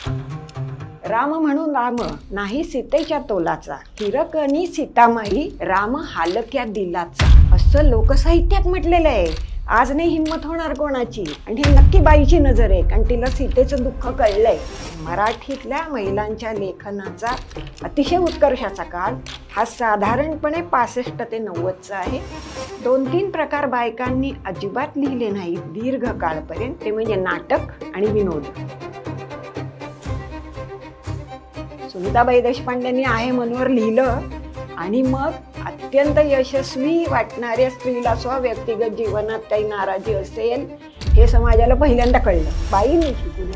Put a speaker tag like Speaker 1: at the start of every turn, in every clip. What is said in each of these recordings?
Speaker 1: राम म्हणून राम नाही सीतेच्या तोलाचा, हिरकणी सीतामाई राम हालक्या दिलाचा, असं लोकसाहित्यात म्हटलेलं आहे. आज नाही हिंमत होणार कोणाची, आणि ही नक्की बाईची नजर आहे, कारण तिला सीतेचं दुःख कळलंय. मराठीतल्या महिलांच्या लेखनाचा अतिशय उत्कर्षाचा काळ हा साधारणपणे 65 ते 90चा आहे. 2-3 प्रकार बायकांनी अजिबात लिहिले नाहीत दीर्घ काळपर्यंत, ते म्हणजे नाटक आणि विनोद. सुनीताबाई देशपांडेंनी आहे मनवर लिहिलं, आणि मग अत्यंत यशस्वी वाटणाऱ्या स्त्रीला व्यक्तिगत जीवनात काही नाराजी असेल हे समाजाला पहिल्यांदा कळलं. बाईने शिकून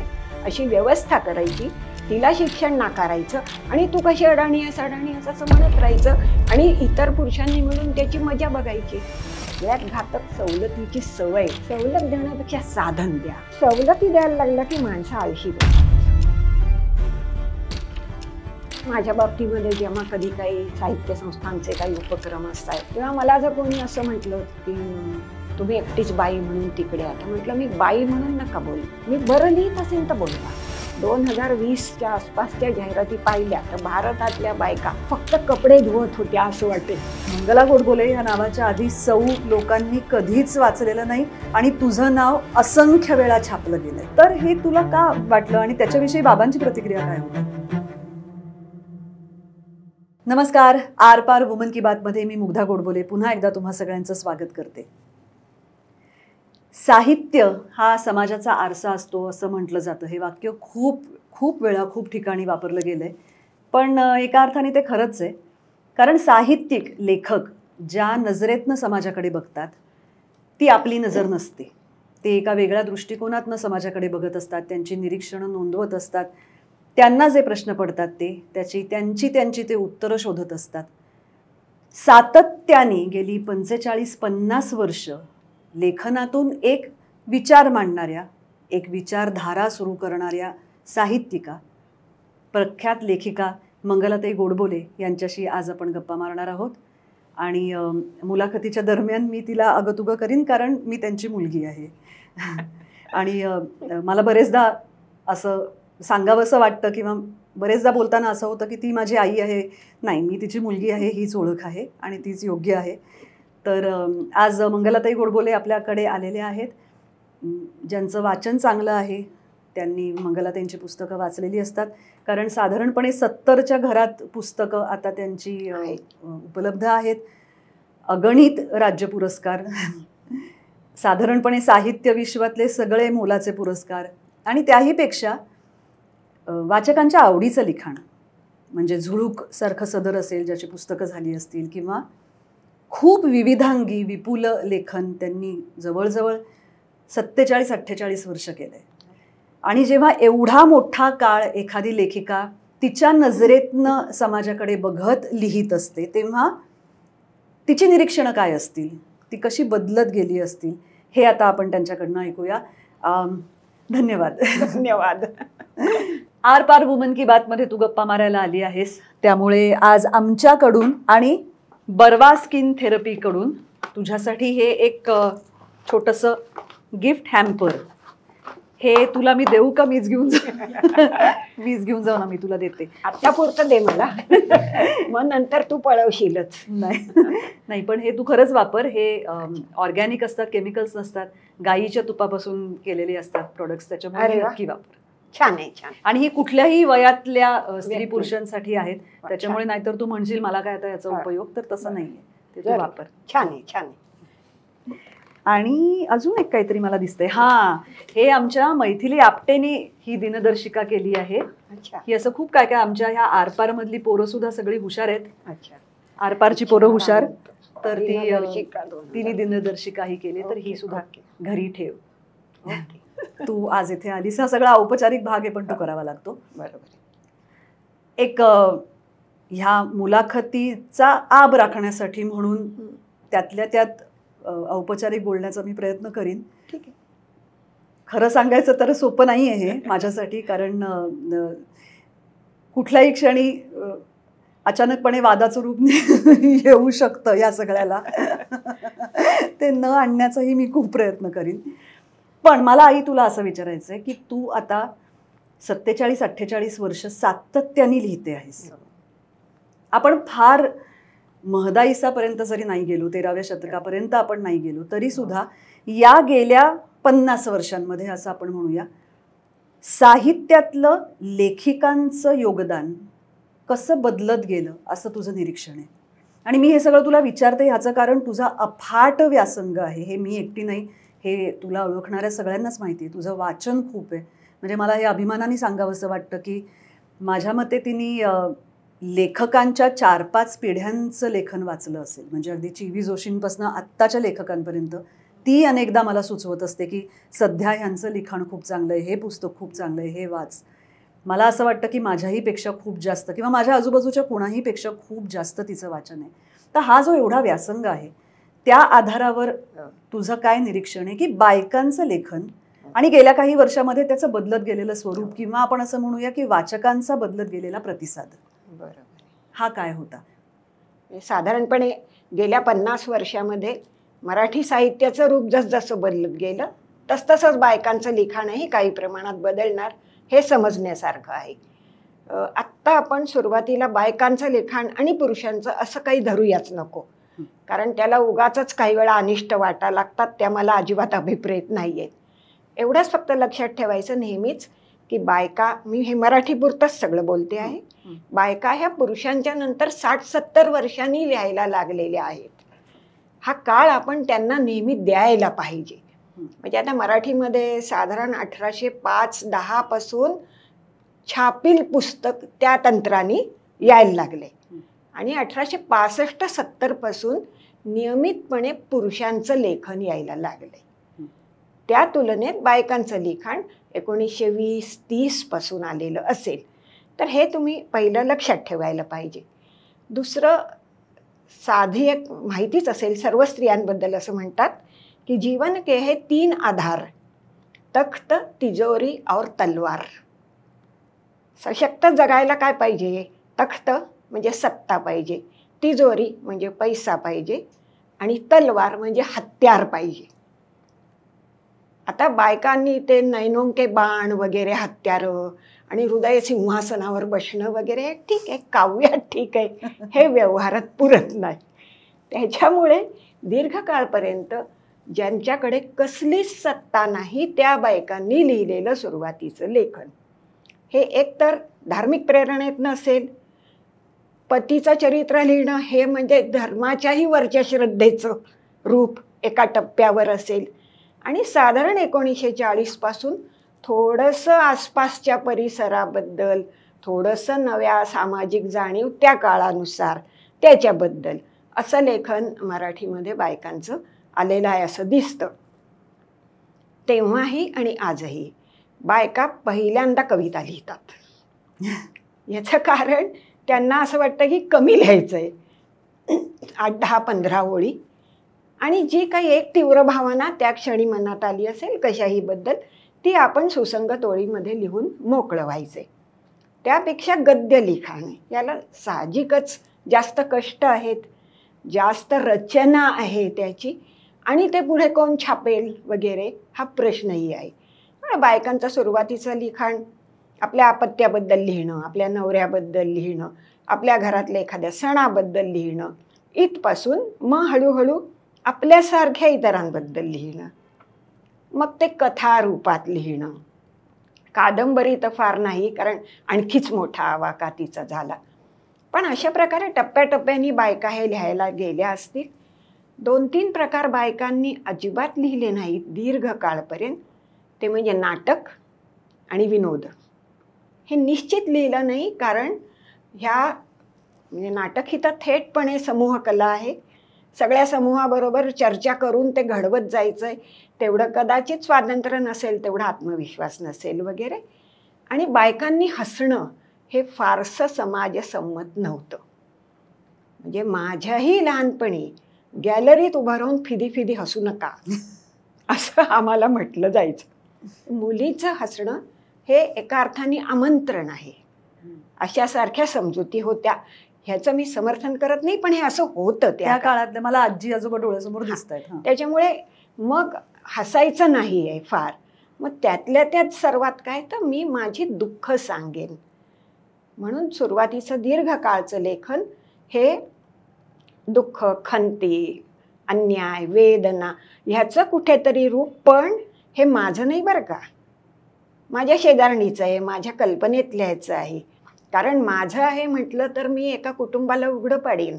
Speaker 1: अशी व्यवस्था करायची, तिला शिक्षण नाकारायचं, आणि तू कशी अडाणी आहेस असं म्हणत राहायचं, आणि इतर पुरुषांनी मिळून त्याची मजा बघायची. यात घातक सवलतीची सवय. सवलत देण्यापेक्षा साधन द्या. सवलती द्यायला लागला की माणसं आळशी बनतात. माझ्या बाबतीमध्ये जेव्हा कधी काही साहित्य संस्थांचे काही उपक्रम असतात तेव्हा मला जर कोणी असं म्हटलं की तुम्ही एकटीच बाई म्हणून तिकडे आता, म्हटलं मी बाई म्हणून नका बोलू, मी बरं लिहित असेल तर बोलवा. 2020च्या आसपासच्या जाहिराती पाहिल्या तर भारतातल्या बायका फक्त कपडे धुवत होत्या असं वाटेल.
Speaker 2: मंगला गोडबोले या नावाच्या आधी सौ लोकांनी कधीच वाचलेलं नाही, आणि तुझं नाव असंख्य वेळा छापलं गेलंय. तर हे तुला का वाटलं, आणि त्याच्याविषयी बाबांची प्रतिक्रिया काय होती? नमस्कार, आर पार वुमन की बात मध्ये मी मुग्धा गोडबोले पुन्हा एकदा तुम्हा सगळ्यांचं स्वागत करते. साहित्य हा समाजाचा आरसा असतो असं म्हटलं जातं. हे वाक्य खूप वेळा खूप ठिकाणी वापरलं गेलंय, पण एका अर्थाने ते खरंच आहे. कारण साहित्यिक लेखक ज्या नजरेतनं समाजाकडे बघतात ती आपली नजर नसते. ते एका वेगळ्या दृष्टिकोनातनं समाजाकडे बघत असतात, त्यांची निरीक्षणं नोंदवत असतात, त्यांना जे प्रश्न पडतात त्यांची ते उत्तरं शोधत असतात. सातत्याने गेली 45-50 वर्ष लेखनातून एक विचार मांडणाऱ्या, एक विचारधारा सुरू करणाऱ्या साहित्यिका, प्रख्यात लेखिका मंगलाताई गोडबोले यांच्याशी आज आपण गप्पा मारणार आहोत. आणि मुलाखतीच्या दरम्यान मी तिला अगतुगं करीन, कारण मी त्यांची मुलगी आहे. आणि मला बरेचदा असं सांगावंसं वाटतं, किंवा बरेचदा बोलताना असं होतं की ती माझी आई आहे. नाही, मी तिची मुलगी आहे, हीच ओळख आहे आणि तीच योग्य आहे. तर आज मंगलाताई गोडबोले आपल्याकडे आलेले आहेत, ज्यांचं वाचन चांगलं आहे. त्यांनी मंगलाताईंची पुस्तकं वाचलेली असतात, कारण साधारणपणे 70च्या घरात पुस्तकं आता त्यांची उपलब्ध आहेत. अगणित राज्य पुरस्कार, साधारणपणे साहित्य विश्वातले सगळे मोलाचे पुरस्कार, आणि त्याहीपेक्षा वाचकांच्या आवडीचं लिखाण, म्हणजे झुळूक सारखं सदर असेल ज्याची पुस्तकं झाली असतील, किंवा खूप विविधांगी विपुल लेखन त्यांनी जवळजवळ 47-48 वर्ष केलंय. आणि जेव्हा एवढा मोठा काळ एखादी लेखिका तिच्या नजरेतनं समाजाकडे बघत लिहित असते, तेव्हा तिची निरीक्षणं काय असतील, ती कशी बदलत गेली असतील, हे आता आपण त्यांच्याकडनं ऐकूया. धन्यवाद.
Speaker 1: धन्यवाद.
Speaker 2: आर पार वुमन की बात मध्ये तू गप्पा मारायला आली आहेस, त्यामुळे आज आमच्याकडून आणि बर्वा स्किन थेरपीकडून तुझ्यासाठी हे एक छोटंसं गिफ्ट हॅम्पर. हे तुला मी देऊ का? मीच घेऊन जाऊ ना, मी तुला देते.
Speaker 1: आत्तापुरतं दे मला, मग नंतर तू पळवशीलच.
Speaker 2: नाही, पण हे तू खरंच वापर. हे ऑर्गॅनिक असतात, केमिकल्स नसतात, गाईच्या तुपापासून केलेले असतात प्रोडक्ट्स, त्याच्यामुळे नक्की वापर.
Speaker 1: छान आहे, छान.
Speaker 2: आणि ही कुठल्याही वयातल्या स्त्री पुरुषांसाठी आहेत, त्याच्यामुळे नाहीतर तू म्हणशील मला काय आता याचा उपयोग, तर तसं नाहीये, ते तू वापर.
Speaker 1: छान आहे, छान आहे.
Speaker 2: आणि अजून एक काहीतरी मला दिसतंय. हे आमच्या मैथिली आपटेनी ही दिनदर्शिका केली आहे. ही असं खूप काय काय, आमच्या ह्या आरपार मधली पोरं सुद्धा सगळी हुशार आहेत. अच्छा, आरपारची पोरं हुशार, तर तिने दिनदर्शिका ही केली. तर ही सुद्धा घरी ठेव. तू आज इथे आलीस, हा सगळा औपचारिक भाग आहे, पण तो करावा लागतो.
Speaker 1: बरोबर.
Speaker 2: एक ह्या मुलाखतीचा आब राखण्यासाठी म्हणून त्यातल्या त्यात औपचारिक बोलण्याचा मी प्रयत्न करीन.
Speaker 1: ठीक आहे.
Speaker 2: खरं सांगायचं तर सोपं नाही आहे हे माझ्यासाठी, कारण कुठल्याही क्षणी अचानकपणे वादाचं रूप येऊ शकतं या सगळ्याला. ते न आणण्याचाही मी खूप प्रयत्न करीन. पण मला आई तुला असं विचारायचं आहे की तू आता 47-48 वर्ष सातत्याने लिहिते आहेस. आपण फार महदाईसापर्यंत जरी नाही गेलो, 13व्या शतकापर्यंत आपण नाही गेलो, तरी सुद्धा या गेल्या 50 वर्षांमध्ये असं आपण म्हणूया, साहित्यातलं लेखिकांचं योगदान कसं बदलत गेलं असं तुझं निरीक्षण आहे. आणि मी हे सगळं तुला विचारते ह्याचं कारण तुझा अफाट व्यासंग आहे. हे मी एकटी नाही, हे तुला ओळखणाऱ्या सगळ्यांनाच माहिती आहे. तुझं वाचन खूप आहे. म्हणजे मला हे अभिमानाने सांगावंसं वाटतं की माझ्या मते तिने लेखकांच्या 4-5 पिढ्यांचं लेखन वाचलं असेल. म्हणजे अगदी चि.व्ही. जोशींपासून आत्ताच्या लेखकांपर्यंत ती अनेकदा मला सुचवत असते की सध्या ह्यांचं लिखाण खूप चांगलं आहे, हे पुस्तक खूप चांगलं आहे, हे वाच. मला असं वाटतं की माझ्याहीपेक्षा खूप जास्त किंवा माझ्या आजूबाजूच्या कोणाहीपेक्षा खूप जास्त तिचं वाचन आहे. तर हा जो एवढा व्यासंग आहे त्या आधारावर तुझं काय निरीक्षण आहे की बायकांचं लेखन आणि गेल्या काही वर्षामध्ये त्याचं बदलत गेलेलं स्वरूप किंवा आपण असं म्हणूया की वाचकांचा बदलत गेलेला प्रतिसाद,
Speaker 1: बरोबर,
Speaker 2: हा काय होता?
Speaker 1: साधारणपणे गेल्या 50 वर्षामध्ये मराठी साहित्याचं रूप जसजसं बदलत गेलं तसतसंच बायकांचं लिखाणही काही प्रमाणात बदलणार हे समजण्यासारखं आहे. आत्ता आपण सुरुवातीला बायकांचं लिखाण आणि पुरुषांचं असं काही धरूयाच नको, कारण त्याला उगाचच काही वेळा अनिष्ट वाटा लागतात. त्या मला अजिबात अभिप्रेत नाही आहेत. एवढंच फक्त लक्षात ठेवायचं नेहमीच की बायका, मी हे मराठीपुरतंच सगळं बोलते आहे, बायका ह्या पुरुषांच्या नंतर 60-70 वर्षांनी लिहायला लागलेल्या आहेत. हा काळ आपण त्यांना नेहमी द्यायला पाहिजे. म्हणजे आता मराठीमध्ये साधारण 1805-10 पासून छापील पुस्तक त्या तंत्राने यायला लागले आणि 1865-70 पासून नियमितपणे पुरुषांचं लेखन यायला लागले. त्या तुलनेत बायकांचं लिखाण 1920-30 पासून आलेलं असेल. तर हे तुम्ही पहिलं लक्षात ठेवायला पाहिजे. दुसरं, साधी एक माहितीच असेल सर्व स्त्रियांबद्दल, असं म्हणतात की जीवन के हे 3 आधार, तख्त, तिजोरी और तलवार. सशक्त जगायला काय पाहिजे? तख्त म्हणजे सत्ता पाहिजे, तिजोरी म्हणजे पैसा पाहिजे आणि तलवार म्हणजे हत्यार पाहिजे. आता बायकांनी ते नैनोंके बाण वगैरे हत्यारं आणि हृदय सिंहासनावर बसणं वगैरे ठीक आहे, काव्यात ठीक आहे, हे व्यवहारात पुरत नाही. त्याच्यामुळे दीर्घकाळपर्यंत ज्यांच्याकडे कसलीच सत्ता नाही त्या बायकांनी लिहिलेलं सुरुवातीचं लेखन हे एकतर धार्मिक प्रेरणेत नसेल, पतीचं चरित्र लिहिणं हे म्हणजे धर्माच्याही वरच्या श्रद्धेचं रूप एका टप्प्यावर असेल आणि साधारण 1940 पासून थोडंसं आसपासच्या परिसराबद्दल, थोडंसं नव्या सामाजिक जाणीव त्या काळानुसार त्याच्याबद्दल असं लेखन मराठीमध्ये बायकांचं आलेलं आहे असं दिसतं. तेव्हाही आणि आजही बायका पहिल्यांदा कविता लिहितात. याचं कारण त्यांना असं वाटतं की कमी लिहायचं आहे, 8-10-15 ओळी, आणि जी काही एक तीव्र भावना त्या क्षणी मनात आली असेल कशाही बद्दल ती आपण सुसंगत ओळीमध्ये लिहून मोकळं व्हायचे. त्यापेक्षा गद्य लिखाण याला साहजिकच जास्त कष्ट आहेत, जास्त रचना आहे त्याची, आणि ते पुढे कोण छापेल वगैरे हा प्रश्नही आहे. बायकांचं सुरुवातीचं लिखाण आपल्या अपत्याबद्दल लिहिणं, आपल्या नवऱ्याबद्दल लिहिणं, आपल्या घरातल्या एखाद्या सणाबद्दल लिहिणं, इथपासून मग हळूहळू आपल्यासारख्या इतरांबद्दल लिहिणं, मग ते कथा रूपात लिहिणं. कादंबरी तर फार नाही, कारण आणखीच मोठा आवाका तिचा झाला. पण अशा प्रकारे टप्प्याटप्प्याने बायका हे लिहायला गेल्या असतील. 2-3 प्रकार बायकांनी अजिबात लिहिले नाहीत दीर्घकाळपर्यंत. ते म्हणजे नाटक आणि विनोद. हे निश्चित लिहिलं नाही, कारण ह्या म्हणजे नाटक ही तर थेटपणे समूह कला आहे. सगळ्या समूहाबरोबर चर्चा करून ते घडवत जायचं आहे, तेवढं कदाचित स्वातंत्र्य नसेल, तेवढा आत्मविश्वास नसेल वगैरे. आणि बायकांनी हसणं हे फारसं समाजसंमत नव्हतं. म्हणजे माझ्याही लहानपणी गॅलरीत उभं राहून फिदी हसू नका असं आम्हाला म्हटलं जायचं. मुलीचं हसणं हे एका अर्थाने आमंत्रण आहे, अशासारख्या समजुती होत्या. ह्याचं मी समर्थन करत नाही, पण हे असं होतं त्या
Speaker 2: काळातलं. मला आजी आजोबा डोळ्यासमोर दिसत आहेत.
Speaker 1: त्याच्यामुळे मग हसायचं नाही आहे फार. मग त्यातल्या त्यात सर्वात काय तर मी माझी दुःख सांगेन. म्हणून सुरुवातीचं दीर्घकाळचं लेखन हे दुःख, खंती, अन्याय, वेदना ह्याचं कुठेतरी रूप, पण हे माझं नाही बरं का, माझ्या शेजारणीचं आहे, माझ्या कल्पनेतलं ह्याचं आहे. कारण माझं आहे म्हटलं तर मी एका कुटुंबाला उघडं पाडीन,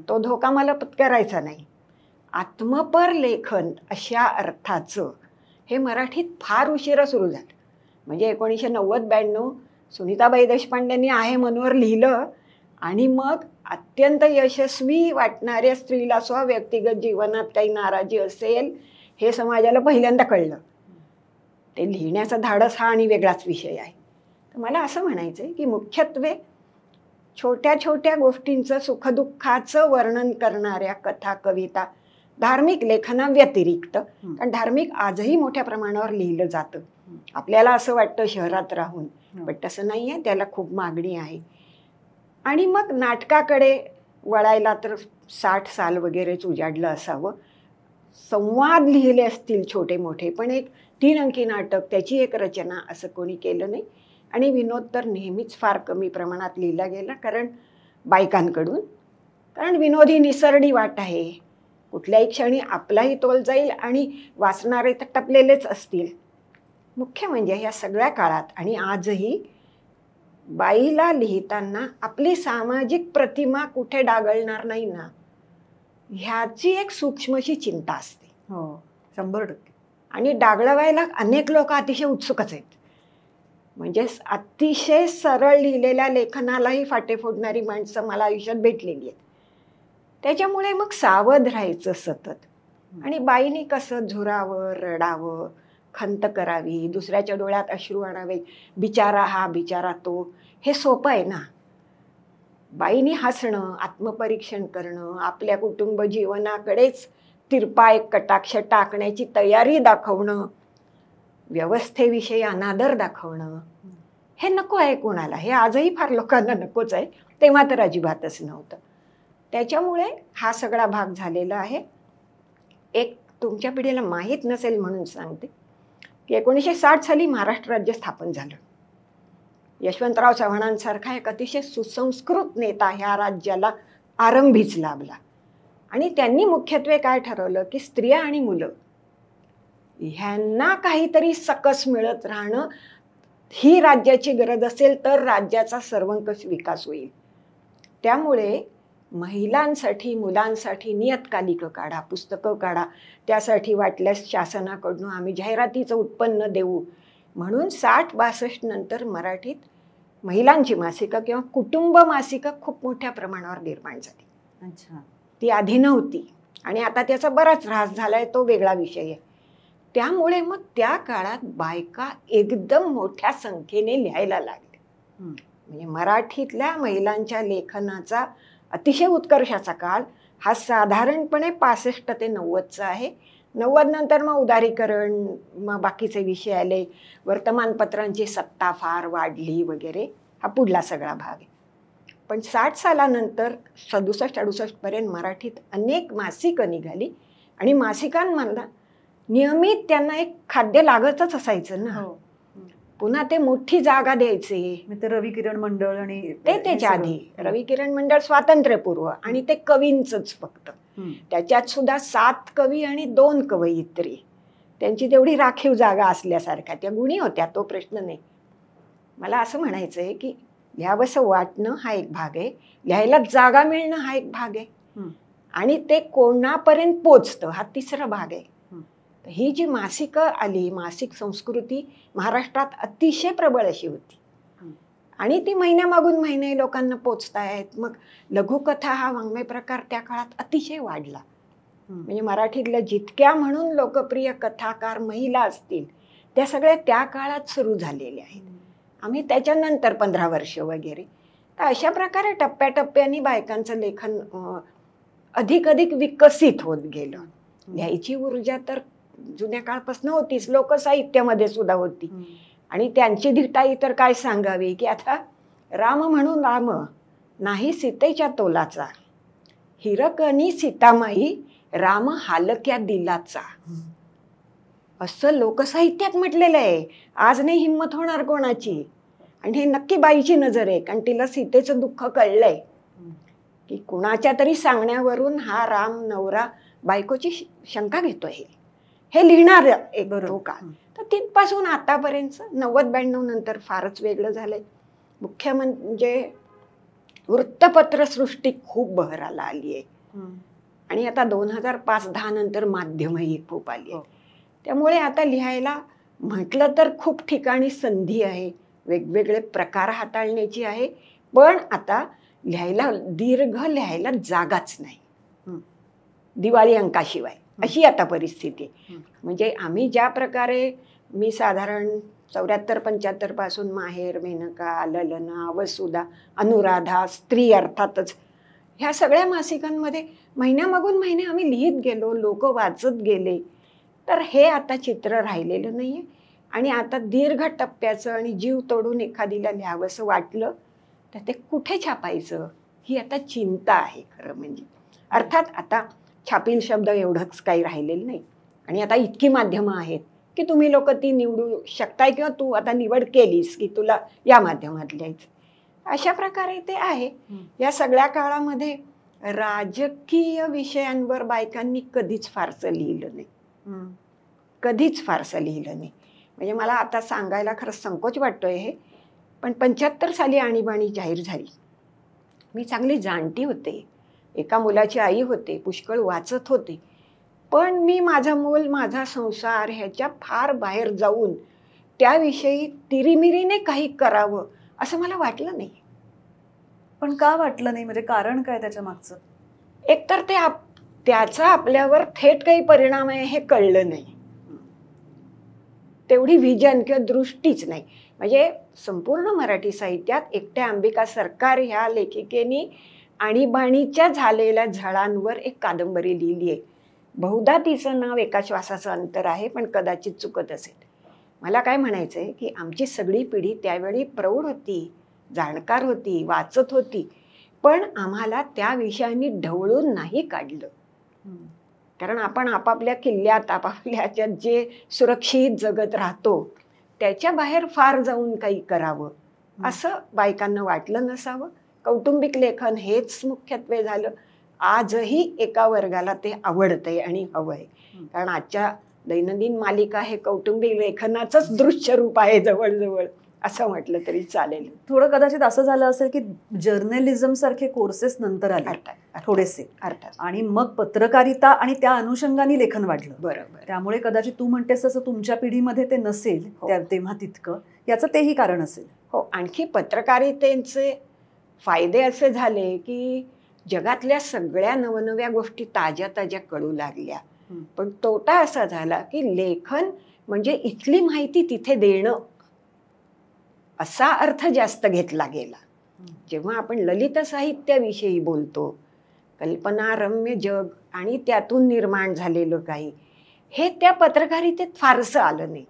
Speaker 1: तो धोका मला पत्करायचा नाही. आत्मपर लेखन अशा अर्थाचं हे मराठीत फार उशिरा सुरू झालं. म्हणजे 1990-92 सुनीताबाई देशपांडेंनी आहे मनवर लिहिलं आणि मग अत्यंत यशस्वी वाटणाऱ्या स्त्रीला स्व व्यक्तिगत जीवनात काही नाराजी असेल हे समाजाला पहिल्यांदा कळलं. ते लिहिण्याचा धाडस हा आणि वेगळाच विषय आहे. तर मला असं म्हणायचं आहे की मुख्यत्वे छोट्या छोट्या गोष्टींचं, सुखदुःखाचं वर्णन करणाऱ्या कथा, कविता, धार्मिक लेखनाव्यतिरिक्त, कारण धार्मिक आजही मोठ्या प्रमाणावर लिहिलं जातं. आपल्याला असं वाटतं शहरात राहून, पण तसं नाही आहे, त्याला खूप मागणी आहे. आणि मग नाटकाकडे वळायला तर 60 साल वगैरेच उजाडलं असावं. संवाद लिहिले असतील छोटे मोठे, पण एक 3 अंकी नाटक, त्याची एक रचना असं कोणी केलं नाही. आणि विनोद तर नेहमीच फार कमी प्रमाणात लिहिला गेला, कारण बायकांकडून. कारण विनोद ही निसरडी वाट आहे, कुठल्याही क्षणी आपलाही तोल जाईल आणि वाचणारे तर टपलेलेच असतील. मुख्य म्हणजे ह्या सगळ्या काळात आणि आजही बाईला लिहिताना आपली सामाजिक प्रतिमा कुठे डागळणार नाही ना, ह्याची एक सूक्ष्मशी चिंता असते.
Speaker 2: हो, 100%.
Speaker 1: आणि डागळवायला अनेक लोक अतिशय उत्सुकच आहेत. म्हणजे अतिशय सरळ लिहिलेल्या लेखनालाही फाटे फोडणारी माणसं मला आयुष्यात भेटलेली आहेत. त्याच्यामुळे मग सावध राहायचं सतत. आणि बाईनी कसं झुरावं, रडावं, खंत करावी, दुसऱ्याच्या डोळ्यात अश्रू आणावे, बिचारा हा बिचारा तो, हे सोपं आहे ना. बाईनी हसणं, आत्मपरीक्षण करणं, आपल्या कुटुंब जीवनाकडेच तिरपा एक कटाक्ष टाकण्याची तयारी दाखवणं, व्यवस्थेविषयी अनादर दाखवणं, हे नको आहे कोणाला. हे आजही फार लोकांना नकोच आहे, तेव्हा तर अजिबातच नव्हतं. त्याच्यामुळे हा सगळा भाग झालेला आहे. एक तुमच्या पिढीला माहीत नसेल म्हणून सांगते की 1960 साली महाराष्ट्र राज्य स्थापन झालं. यशवंतराव चव्हाणांसारखा एक अतिशय सुसंस्कृत नेता ह्या राज्याला आरंभीच लाभला. आणि त्यांनी मुख्यत्वे काय ठरवलं की स्त्रिया आणि मुलं ह्यांना काहीतरी सकस मिळत राहणं ही राज्याची गरज असेल तर राज्याचा सर्वंकष विकास होईल. त्यामुळे महिलांसाठी, मुलांसाठी नियतकालिकं काढा, पुस्तकं काढा, त्यासाठी वाटल्यास शासनाकडून आम्ही जाहिरातीचं उत्पन्न देऊ म्हणून 60-62 नंतर मराठीत महिलांची मासिकं किंवा कुटुंब मासिकं खूप मोठ्या प्रमाणावर निर्माण झाली.
Speaker 2: अच्छा.
Speaker 1: ती आधी नव्हती आणि आता त्याचा बराच ऱ्हास झालाय, तो वेगळा विषय आहे. त्यामुळे मग त्या काळात बायका एकदम मोठ्या संख्येने लिहायला लागल्या. म्हणजे मराठीतल्या महिलांच्या लेखनाचा अतिशय उत्कर्षाचा काळ हा साधारणपणे 65 ते 90चा आहे. 90 नंतर मग उदारीकरण, मग बाकीचे विषय आले, वर्तमानपत्रांची सत्ता फार वाढली वगैरे, हा पुढला सगळा भाग आहे. पण 60 सालानंतर 67-68 पर्यंत मराठीत अनेक मासिकं निघाली आणि मासिकांमधला नियमित त्यांना एक खाद्य लागतच असायचं ना. पुन्हा ते मोठी जागा द्यायचे.
Speaker 2: ते रवी किरण मंडळ आणि
Speaker 1: ते त्याच्या आधी रवी किरण मंडळ स्वातंत्र्यपूर्व आणि ते कवींचंच फक्त. त्याच्यात सुद्धा 7 कवी आणि 2 कवयित्री, त्यांची तेवढी राखीव जागा असल्यासारख्या त्या गुणी होत्या, तो प्रश्न नाही. मला असं म्हणायचं आहे की लिहावंसं वाटणं हा एक भाग आहे, लिहायला जागा मिळणं हा एक भाग आहे, आणि ते कोणापर्यंत पोचतं हा तिसरा भाग आहे. ही जी मासिकं आली, मासिक संस्कृती महाराष्ट्रात अतिशय प्रबळ अशी होती आणि ती महिन्यामागून महिने लोकांना पोचतायत. मग लघुकथा हा वाङ्मय प्रकार त्या काळात अतिशय वाढला. म्हणजे मराठीतल्या जितक्या म्हणून लोकप्रिय कथाकार महिला असतील त्या सगळ्या त्या काळात सुरू झालेल्या आहेत. आम्ही त्याच्यानंतर 15 वर्ष वगैरे. तर अशा प्रकारे टप्प्याटप्प्याने बायकांचं लेखन अधिक विकसित होत गेलं. लिहायची ऊर्जा तर जुन्या काळपासून होतीच, लोकसाहित्यामध्ये सुद्धा होती. आणि त्यांची धिटाई तर काय सांगावी की आता राम म्हणून राम नाही सीतेच्या तोलाचा, हिरकणी सीतामाई राम हालक्या दिलाचा. असं लोकसाहित्यात म्हटलेलं आहे. आज नाही हिंमत होणार कोणाची. आणि हे नक्की बाईची नजर आहे, कारण तिला सीतेचं दुःख कळलंय की कुणाच्या तरी सांगण्यावरून हा राम नवरा बायकोची शंका घेतोय. हे लिहिणार एक तो काळ. तर तिथपासून आतापर्यंत 90-92 नंतर फारच वेगळं झालंय. मुख्य म्हणजे वृत्तपत्रसृष्टी खूप बहराला आली आहे. आणि आता 2005-10 नंतर माध्यमही खूप आली आहे. त्यामुळे आता लिहायला म्हटलं तर खूप ठिकाणी संधी आहे, वेगवेगळे प्रकार हाताळण्याची आहे. पण आता लिहायला दीर्घ लिहायला जागाच नाही, दिवाळी अंकाशिवाय, अशी आता परिस्थिती आहे. म्हणजे आम्ही ज्या प्रकारे, मी साधारण 74-75 पासून माहेर, मेनका, ललना, वसुधा, अनुराधा, स्त्री अर्थातच, ह्या सगळ्या मासिकांमध्ये महिन्यामागून महिने आम्ही लिहित गेलो, लोक वाचत गेले. तर हे आता चित्र राहिलेलं नाहीये. आणि आता दीर्घ टप्प्याचं आणि जीव तोडून एखादीला लिहावंसं वाटलं तर ते कुठे छापायचं ही आता चिंता आहे खरं म्हणजे. अर्थात आता छापील शब्द एवढंच काही राहिलेलं नाही. आणि आता इतकी माध्यमं आहेत की तुम्ही लोक ती निवडू शकताय, किंवा तू आता निवड केलीस की तुला या माध्यमात लिहायचं. अशा प्रकारे ते आहे. या सगळ्या काळामध्ये राजकीय विषयांवर बायकांनी कधीच फारसं लिहिलं नाही, कधीच फारसं लिहिलं नाही. म्हणजे मला आता सांगायला खरंच संकोच वाटतोय हे, पण 75 साली आणीबाणी जाहीर झाली. मी चांगली जाणती होते, एका मुलाची आई होते, पुष्कळ वाचत होते. पण मी माझा मूल, माझा संसार ह्याच्या फार बाहेर जाऊन त्याविषयी तिरीमिरीने काही करावं असं मला वाटलं नाही.
Speaker 2: पण का वाटलं नाही, म्हणजे कारण काय त्याच्या मागचं?
Speaker 1: एकतर त्याचा आपल्यावर थेट काही परिणाम आहे हे कळलं नाही, तेवढी व्हिजन किंवा दृष्टीच नाही. म्हणजे संपूर्ण मराठी साहित्यात एकट्या अंबिका सरकार ह्या लेखिकेनी आणीबाणीच्या झालेल्या झळांवर एक कादंबरी लिहिली आहे. बहुधा तिचं नाव एका श्वासाचं अंतर आहे, पण कदाचित चुकत असेल. मला काय म्हणायचं आहे की आमची सगळी पिढी त्यावेळी प्रौढ होती, जाणकार होती, वाचत होती, पण आम्हाला त्या विषयांनी ढवळून नाही काढलं. कारण आपण आपापल्या किल्ल्यात, आपापल्याच्यात जे सुरक्षित जगत राहतो त्याच्या बाहेर फार जाऊन काही करावं असं बायकांना वाटलं नसावं. कौटुंबिक लेखन हेच मुख्यत्वे झालं. आजही एका वर्गाला ते आवडतंय आणि हवंय, कारण आजच्या दैनंदिन मालिका हे कौटुंबिक लेखनाचंच दृश्य रूप आहे जवळजवळ, असं म्हटलं तरी चालेल.
Speaker 2: थोडं कदाचित असं झालं असेल की जर्नलिझम सारखे कोर्सेस नंतर आले थोडेसे, अर्थात, आणि मग पत्रकारिता आणि त्या अनुषंगाने लेखन वाढलं. बरोबर. त्यामुळे कदाचित तू म्हणतेस तसं तुमच्या पिढीमध्ये ते नसेल तेव्हा तितकं, याचं तेही कारण असेल.
Speaker 1: हो, आणखी पत्रकारितेचे फायदे असे झाले की जगातल्या सगळ्या नवनव्या गोष्टी ताज्या ताज्या कळू लागल्या. पण तोटा असा झाला की लेखन म्हणजे इथली माहिती तिथे देणं असा अर्थ जास्त घेतला गेला. जेव्हा आपण ललित साहित्याविषयी बोलतो, कल्पनारम्य जग आणि त्यातून निर्माण झालेलं काही, हे त्या पत्रकारितेत फारसं आलं नाही.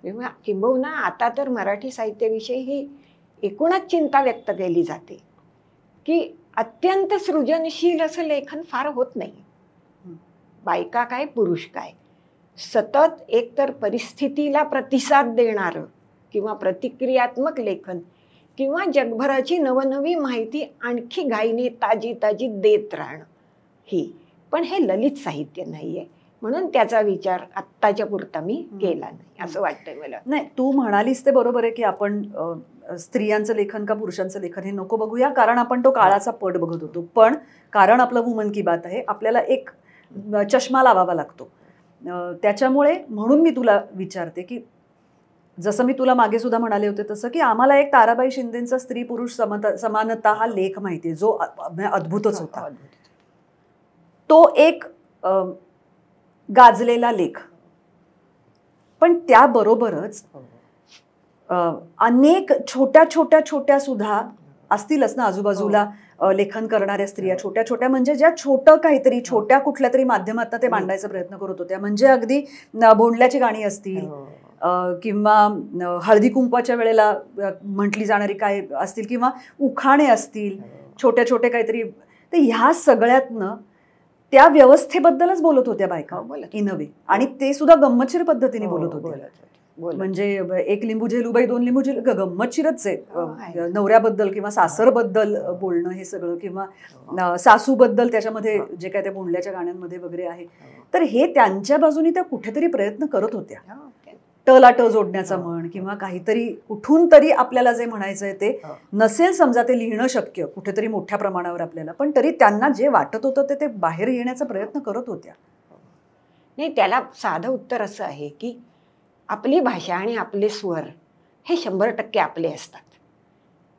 Speaker 1: तेव्हा किंबहुना आता तर मराठी साहित्याविषयी ही एकूणच चिंता व्यक्त केली जाते की अत्यंत सृजनशील असं लेखन फार होत नाही. बायका काय पुरुष काय, सतत एकतर परिस्थितीला प्रतिसाद देणारं किंवा प्रतिक्रियात्मक लेखन किंवा जगभराची नवनवी माहिती आणखी घाईने ताजी ताजी देत राहणं ही. पण हे ललित साहित्य नाहीये, म्हणून त्याचा विचार आत्ताच्या पुरता मी केला नाही असं वाटतंय मला.
Speaker 2: नाही, तू म्हणालीस ते बरोबर आहे की आपण स्त्रियांचं लेखन का पुरुषांचं लेखन हे नको बघूया, कारण आपण तो काळाचा पट बघत होतो. पण कारण आपलं वुमन की बात आहे, आपल्याला एक चष्मा लावावा लागतो. त्याच्यामुळे म्हणून मी तुला विचारते की जसं मी तुला मागे सुद्धा म्हणाले होते तसं की आम्हाला एक ताराबाई शिंदेंचा स्त्री पुरुष समानता हा लेख माहिती आहे, जो अद्भुतच होता. तो एक गाजलेला लेख. पण त्याबरोबरच अनेक छोट्या छोट्या छोट्या सुद्धा असतीलच ना आजूबाजूला लेखन करणाऱ्या स्त्रिया. छोट्या छोट्या म्हणजे ज्या छोटं काहीतरी छोट्या कुठल्या तरी माध्यमात ते मांडायचा प्रयत्न करत होत्या. म्हणजे अगदी भोंडल्याची गाणी असतील किंवा हळदी कुंकवाच्या वेळेला म्हटली जाणारी काय असतील किंवा उखाणे असतील, छोट्या छोटे काहीतरी. तर ह्या सगळ्यातनं त्या व्यवस्थेबद्दलच बोलत होत्या बायका
Speaker 1: हो, बोलत
Speaker 2: इन अ वे, आणि ते सुद्धा गंमतशीर पद्धतीने बोलत होते.
Speaker 1: बोलत.
Speaker 2: म्हणजे एक लिंबू झेलूबाई, दोन लिंबू झेलू, गंमतशीरच
Speaker 1: हो,
Speaker 2: आहे.
Speaker 1: आहे.
Speaker 2: नवऱ्याबद्दल किंवा सासरबद्दल बोलणं हे सगळं, किंवा सासूबद्दल त्याच्यामध्ये जे काय त्या बोंडल्याच्या गाण्यांमध्ये वगैरे आहे. तर हे त्यांच्या बाजूनी त्या कुठेतरी प्रयत्न करत होत्या,
Speaker 1: हो, ते-
Speaker 2: टला ट जोडण्याचा म्हण, किंवा काहीतरी कुठून तरी आपल्याला जे म्हणायचंय ते नसेल समजा ते लिहिणं शक्य कुठेतरी मोठ्या प्रमाणावर आपल्याला, पण तरी त्यांना जे वाटत होतं ते बाहेर येण्याचा प्रयत्न करत होत्या.
Speaker 1: नाही, त्याला साधं उत्तर असं आहे की आपली भाषा आणि आपले स्वर हे 100% आपले असतात.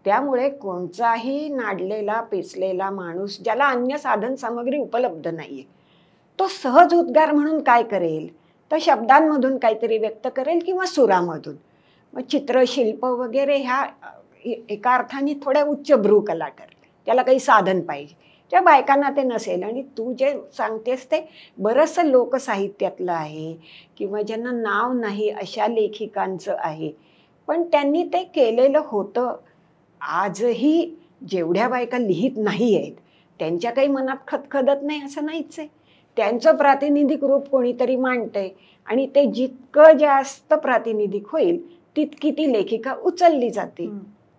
Speaker 1: त्यामुळे कोणताही नाडलेला पेचलेला माणूस ज्याला अन्य साधन सामग्री उपलब्ध नाहीये, तो सहज उद्गार म्हणून काय करेल, तर शब्दांमधून काहीतरी व्यक्त करेल किंवा सुरामधून. मग चित्र, शिल्प वगैरे ह्या एका अर्थाने थोड्या उच्च भ्रू कला ठरल्या. त्याला काही साधन पाहिजे. त्या बायकांना ते नसेल. आणि तू जे सांगतेस ते बरंचसं लोकसाहित्यातलं आहे किंवा ज्यांना नाव नाही अशा लेखिकांचं आहे, पण त्यांनी ते केलेलं होतं. आजही जेवढ्या बायका लिहित नाही आहेत त्यांच्या काही मनात खदखदत नाही असं नाहीच आहे. त्यांचं प्रातिनिधिक रूप कोणीतरी मांडतंय आणि ते जितकं जास्त प्रातिनिधिक होईल तितकी ती लेखिका उचलली जाते.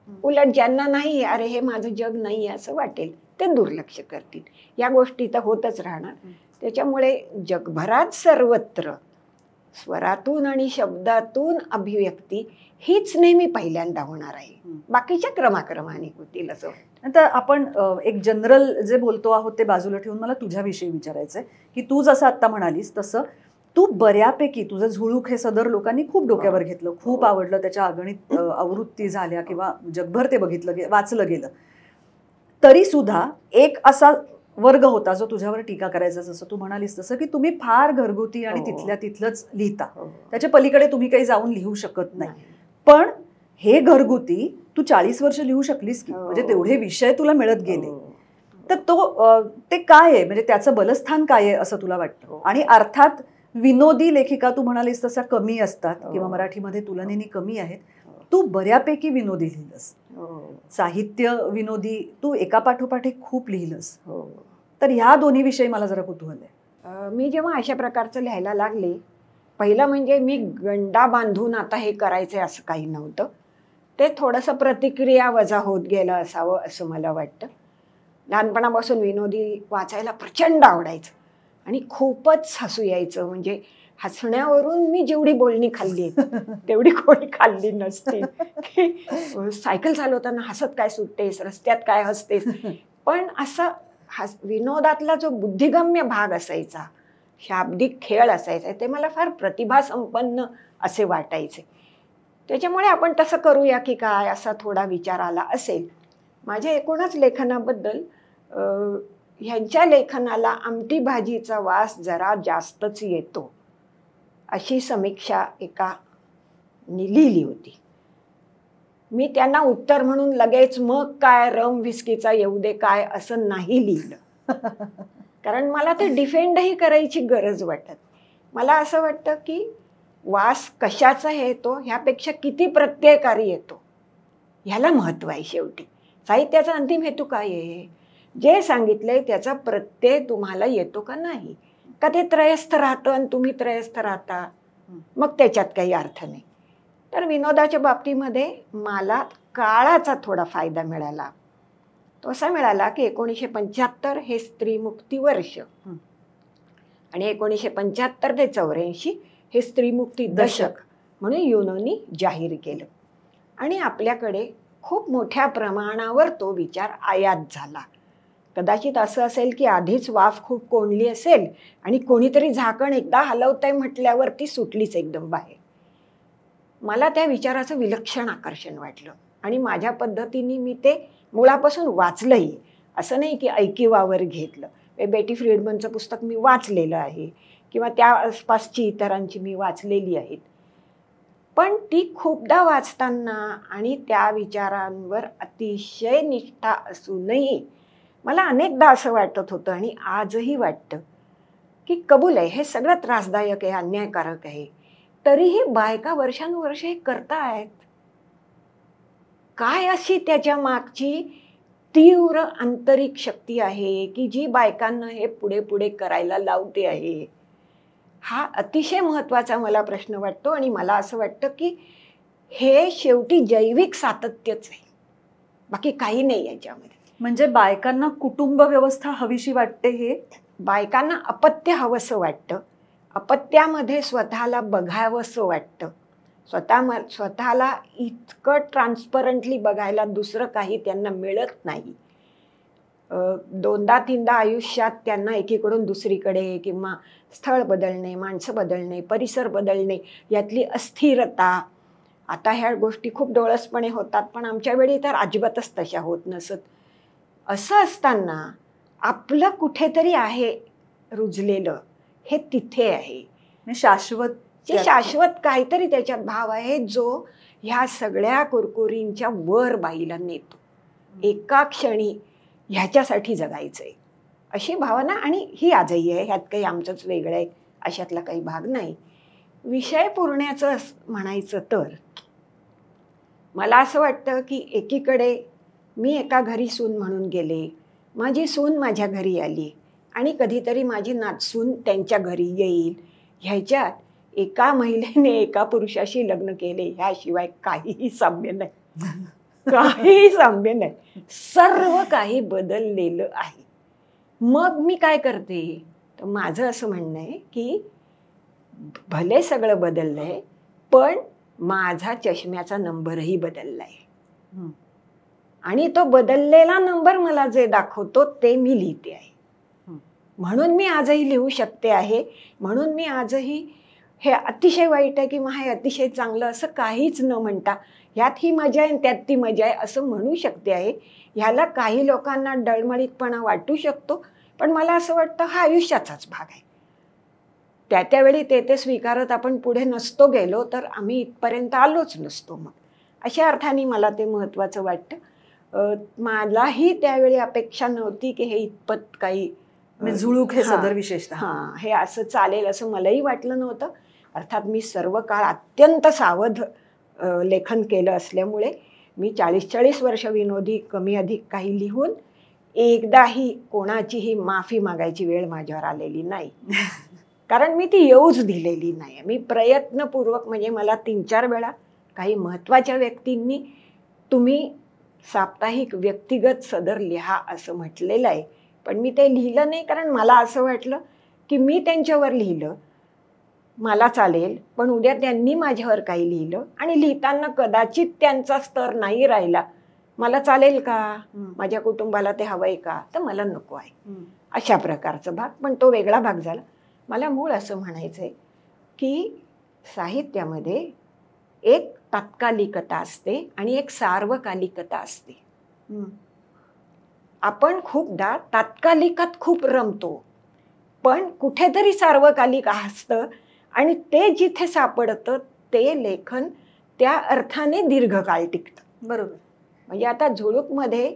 Speaker 1: उलट ज्यांना नाही, अरे हे माझं जग नाही असं वाटेल, ते दुर्लक्ष करतील. या गोष्टी तर होतच राहणार. त्याच्यामुळे जगभरात सर्वत्र स्वरातून आणि शब्दातून अभिव्यक्ती हीच नेहमी पहिल्यांदा होणार आहे. बाकीच्या क्रमाक्रमाने होतील असं वाटतं.
Speaker 2: तर आपण एक जनरल जे बोलतो आहोत ते बाजूला ठेवून मला तुझ्याविषयी विचारायचंय की तू जसं आत्ता म्हणालीस तसं तू बऱ्यापैकी तुझं झुळूक हे सदर लोकांनी खूप डोक्यावर घेतलं, खूप आवडलं, त्याच्या अगणित आवृत्ती झाल्या किंवा जगभर ते बघितलं वाचलं गेलं. तरी सुद्धा एक असा वर्ग होता जो तुझ्यावर टीका करायचा, जसं तू म्हणालीस तसं की तुम्ही फार घरगुती आणि तिथल्या तिथलंच लिहिता, त्याच्या पलीकडे तुम्ही काही जाऊन लिहू शकत नाही. पण हे घरगुती तू 40 वर्ष लिहू शकलीस की, म्हणजे तेवढे विषय तुला मिळत गेले. तर ते काय आहे, म्हणजे त्याचं बलस्थान काय आहे असं तुला वाटतं? आणि अर्थात विनोदी लेखिका तू म्हणालीस तशा कमी असतात किंवा मराठीमध्ये तुलनेने कमी आहेत. तू बऱ्यापैकी विनोदी लिहिलंस, साहित्य विनोदी तू एका पाठोपाठ एक खूप लिहिलंस. तर ह्या दोन्ही विषयी मला जरा कुतूहल आहे.
Speaker 1: मी जेव्हा अशा प्रकारचं लिहायला लागले, पहिलं म्हणजे मी गंडा बांधून आता हे करायचं असं काही नव्हतं. ते थोडंसं प्रतिक्रिया वजा होत गेलं असावं असं मला वाटतं. लहानपणापासून विनोदी वाचायला प्रचंड आवडायचं आणि खूपच हसू यायचं. म्हणजे हसण्यावरून मी जेवढी बोलणी खाल्ली तेवढी कोणी खाल्ली नसती. सायकल चालवताना हसत काय सुटतेस, रस्त्यात काय हसतेस. पण असं विनोदातला जो बुद्धिगम्य भाग असायचा, शाब्दिक खेळ असायचा, ते मला फार प्रतिभासंपन्न असे वाटायचे. त्याच्यामुळे आपण तसं करूया की काय असा थोडा विचार आला असेल. माझ्या एकूणच लेखनाबद्दल ह्यांच्या लेखनाला आमटी भाजीचा वास जरा जास्तच येतो अशी समीक्षा एका लिहिली होती. मी त्यांना उत्तर म्हणून लगेच मग काय रम विस्कीचा येऊ दे काय असं नाही लिहिलं. कारण मला ते डिफेंडही करायची गरज वाटत. मला असं वाटतं की वास कशाचा येतो ह्यापेक्षा किती प्रत्ययकारी येतो ह्याला महत्त्व आहे. शेवटी साहित्याचा अंतिम हेतू काय आहे, जे सांगितलंय त्याचा प्रत्यय तुम्हाला येतो का नाही, का ते त्रयस्थ राहतं आणि तुम्ही त्रयस्थ राहता, मग त्याच्यात काही अर्थ नाही. तर विनोदाच्या बाबतीमध्ये मला काळाचा थोडा फायदा मिळाला. तो असा मिळाला की 1975 हे स्त्रीमुक्ती वर्ष आणि 1975 ते 84 हे स्त्रीमुक्ती दशक म्हणून युनोनी जाहीर केलं. आणि आपल्याकडे खूप मोठ्या प्रमाणावर तो विचार आयात झाला. कदाचित असं असेल की आधीच वाफ खूप कोंडली असेल आणि कोणीतरी झाकण एकदा हलवतंय म्हटल्यावर ती सुटलीच एकदम बाहेर. मला त्या विचाराचं विलक्षण आकर्षण वाटलं आणि माझ्या पद्धतीने मी ते मुळापासून वाचलंही. असं नाही की ऐकिवावर घेतलं. बेटी फ्रीडमनचं पुस्तक मी वाचलेलं आहे किंवा त्या आसपासची इतरांची मी वाचलेली आहेत. पण ती खूपदा वाचताना आणि त्या विचारांवर अतिशय निष्ठा असूनही मला अनेकदा असं वाटत होतं आणि आजही वाटतं की कबूल आहे हे सगळं त्रासदायक आहे, अन्यायकारक आहे, तरीही बायका वर्षानुवर्ष हे करतायत. काय अशी त्याच्या मागची तीव्र आंतरिक शक्ती आहे की जी बायकांना हे पुढे पुढे करायला लावते आहे. हा अतिशय महत्त्वाचा मला प्रश्न वाटतो आणि मला असं वाटतं की हे शेवटी जैविक सातत्यच आहे, बाकी काही नाही याच्यामध्ये.
Speaker 2: म्हणजे बायकांना कुटुंब व्यवस्था हवीशी वाटते, हे
Speaker 1: बायकांना अपत्य हवंसं वाटतं, अपत्यामध्ये स्वतःला बघावंसं वाटतं, स्वतःला इतकं ट्रान्सपरंटली बघायला दुसरं काही त्यांना मिळत नाही. दोनदा तीनदा आयुष्यात त्यांना एकीकडून दुसरीकडे किंवा स्थळ बदलणे, माणसं बदलणे, परिसर बदलणे, यातली अस्थिरता, आता ह्या गोष्टी खूप डोळसपणे होतात, पण आमच्या वेळी तर अजिबातच तशा होत नसत. असं असताना आपलं कुठेतरी आहे रुजलेलं, हे तिथे आहे
Speaker 2: शाश्वत,
Speaker 1: शाश्वत काहीतरी त्याच्यात भाव आहे जो ह्या सगळ्या कुरकुरींच्या वर बाईला नेतो. एका क्षणी ह्याच्यासाठी जगायचंय अशी भावना, आणि ही आजही आहे, ह्यात काही आमचंच वेगळं आहे अशातला काही भाग नाही. विषय पुरण्याचं म्हणायचं तर मला असं वाटतं की एकीकडे मी एका घरी सून म्हणून गेले, माझी सून माझ्या घरी आली आणि कधीतरी माझी नातसून त्यांच्या घरी येईल, ह्याच्यात एका महिलेने एका पुरुषाशी लग्न केले ह्याशिवाय काहीही साम्य नाही. काहीही साम्य नाही, सर्व काही बदललेलं आहे. मग मी काय करते, तर माझं असं म्हणणं आहे की भले सगळं बदललंय, पण माझा चष्म्याचा नंबरही बदललाय आणि तो बदललेला नंबर मला जे दाखवतो ते मी लिहिते आहे. म्हणून मी आजही लिहू शकते आहे, म्हणून मी आजही हे अतिशय वाईट आहे किंवा हे अतिशय चांगलं असं काहीच न म्हणता ह्यात ही मजा आहे त्यात ती मजा आहे असं म्हणू शकते आहे. ह्याला काही लोकांना डळमळीतपणा वाटू शकतो, पण मला असं वाटतं हा आयुष्याचाच भाग आहे. त्यावेळी ते स्वीकारत आपण पुढे नसतो गेलो तर आम्ही इथपर्यंत आलोच नसतो. मग अशा अर्थाने मला ते महत्त्वाचं वाटतं. मलाही त्यावेळी अपेक्षा नव्हती की हे इतपत काही
Speaker 2: झुळूक हे सदर विशेषतः
Speaker 1: हां हे असं चालेल असं मलाही वाटलं नव्हतं. अर्थात मी सर्व काळ अत्यंत सावध लेखन केलं असल्यामुळे मी 40-40 वर्ष विनोदी कमी अधिक काही लिहून एकदाही कोणाचीही माफी मागायची वेळ माझ्यावर आलेली नाही. कारण मी ती येऊच दिलेली नाही. मी प्रयत्नपूर्वक, म्हणजे मला 3-4 वेळा काही महत्त्वाच्या व्यक्तींनी तुम्ही साप्ताहिक व्यक्तिगत सदर लिहा असं म्हटलेलं आहे, पण मी ते लिहिलं नाही. कारण मला असं वाटलं की मी त्यांच्यावर लिहिलं मला चालेल, पण उद्या त्यांनी माझ्यावर काही लिहिलं आणि लिहिताना कदाचित त्यांचा स्तर नाही राहिला, मला चालेल का, माझ्या कुटुंबाला ते हवंय का, तर मला नको आहे. अशा प्रकारचा भाग, पण तो वेगळा भाग झाला. मला मूळ असं म्हणायचं आहे की साहित्यामध्ये एक तात्कालिकता असते आणि एक सार्वकालिकता असते. आपण खूपदा तात्कालिकात खूप रमतो, पण कुठेतरी सार्वकालिक असतं आणि ते जिथे सापडतं ते लेखन त्या अर्थाने दीर्घकाळ टिकतं.
Speaker 2: बरोबर.
Speaker 1: म्हणजे आता झुळूकमध्ये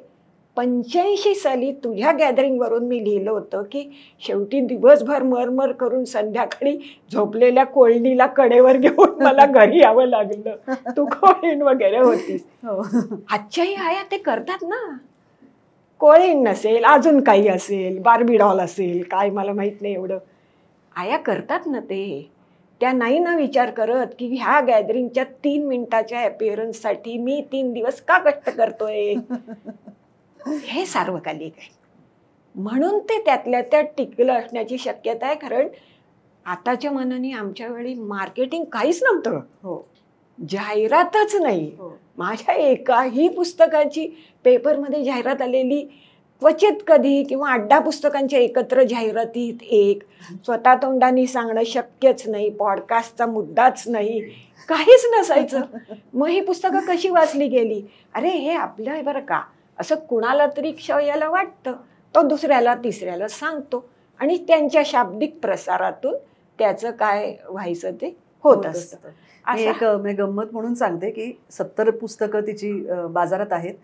Speaker 1: 85 साली तुझ्या गॅदरिंगवरून मी लिहिलं होतं की शेवटी दिवसभर मरमर करून संध्याकाळी झोपलेल्या कोळणीला कडेवर घेऊन मला घरी यावं लागलं. तू कोळीण वगैरे होतीस. आजच्याही आया ते करतात ना. कोळीण नसेल, अजून काही असेल, बार्बी डॉल असेल, काय मला माहित नाही एवढं, आया करतात ना ते. त्या नाही ना विचार करत की ह्या गॅदरिंगच्या 3 मिनिटाच्या अपिअरन्ससाठी मी 3 दिवस का कष्ट करतोय. हे सार्वकालिक आहे, म्हणून ते त्यातल्या त्यात टिकलं असण्याची शक्यता आहे. कारण आताच्या मनाने आमच्या वेळी मार्केटिंग काहीच नव्हतं. जाहिरातच नाही. माझ्या एकाही पुस्तकाची पेपरमध्ये जाहिरात आलेली क्वचित कधी, किंवा अड्डा पुस्तकांच्या एकत्र जाहिरातीत एक, स्वतः तोंडाने सांगणं शक्यच नाही, पॉडकास्टचा मुद्दाच नाही, काहीच नसायचं. मग ही पुस्तकं कशी वाचली गेली. अरे हे आपलं आहे बरं का, असं कुणाला तरी क्षयाला वाटतं, तो दुसऱ्याला तिसऱ्याला सांगतो आणि त्यांच्या शाब्दिक प्रसारातून त्याचं काय व्हायचं ते होत असतं.
Speaker 2: एक गंमत म्हणून सांगते की 70 पुस्तकं तिची बाजारात आहेत.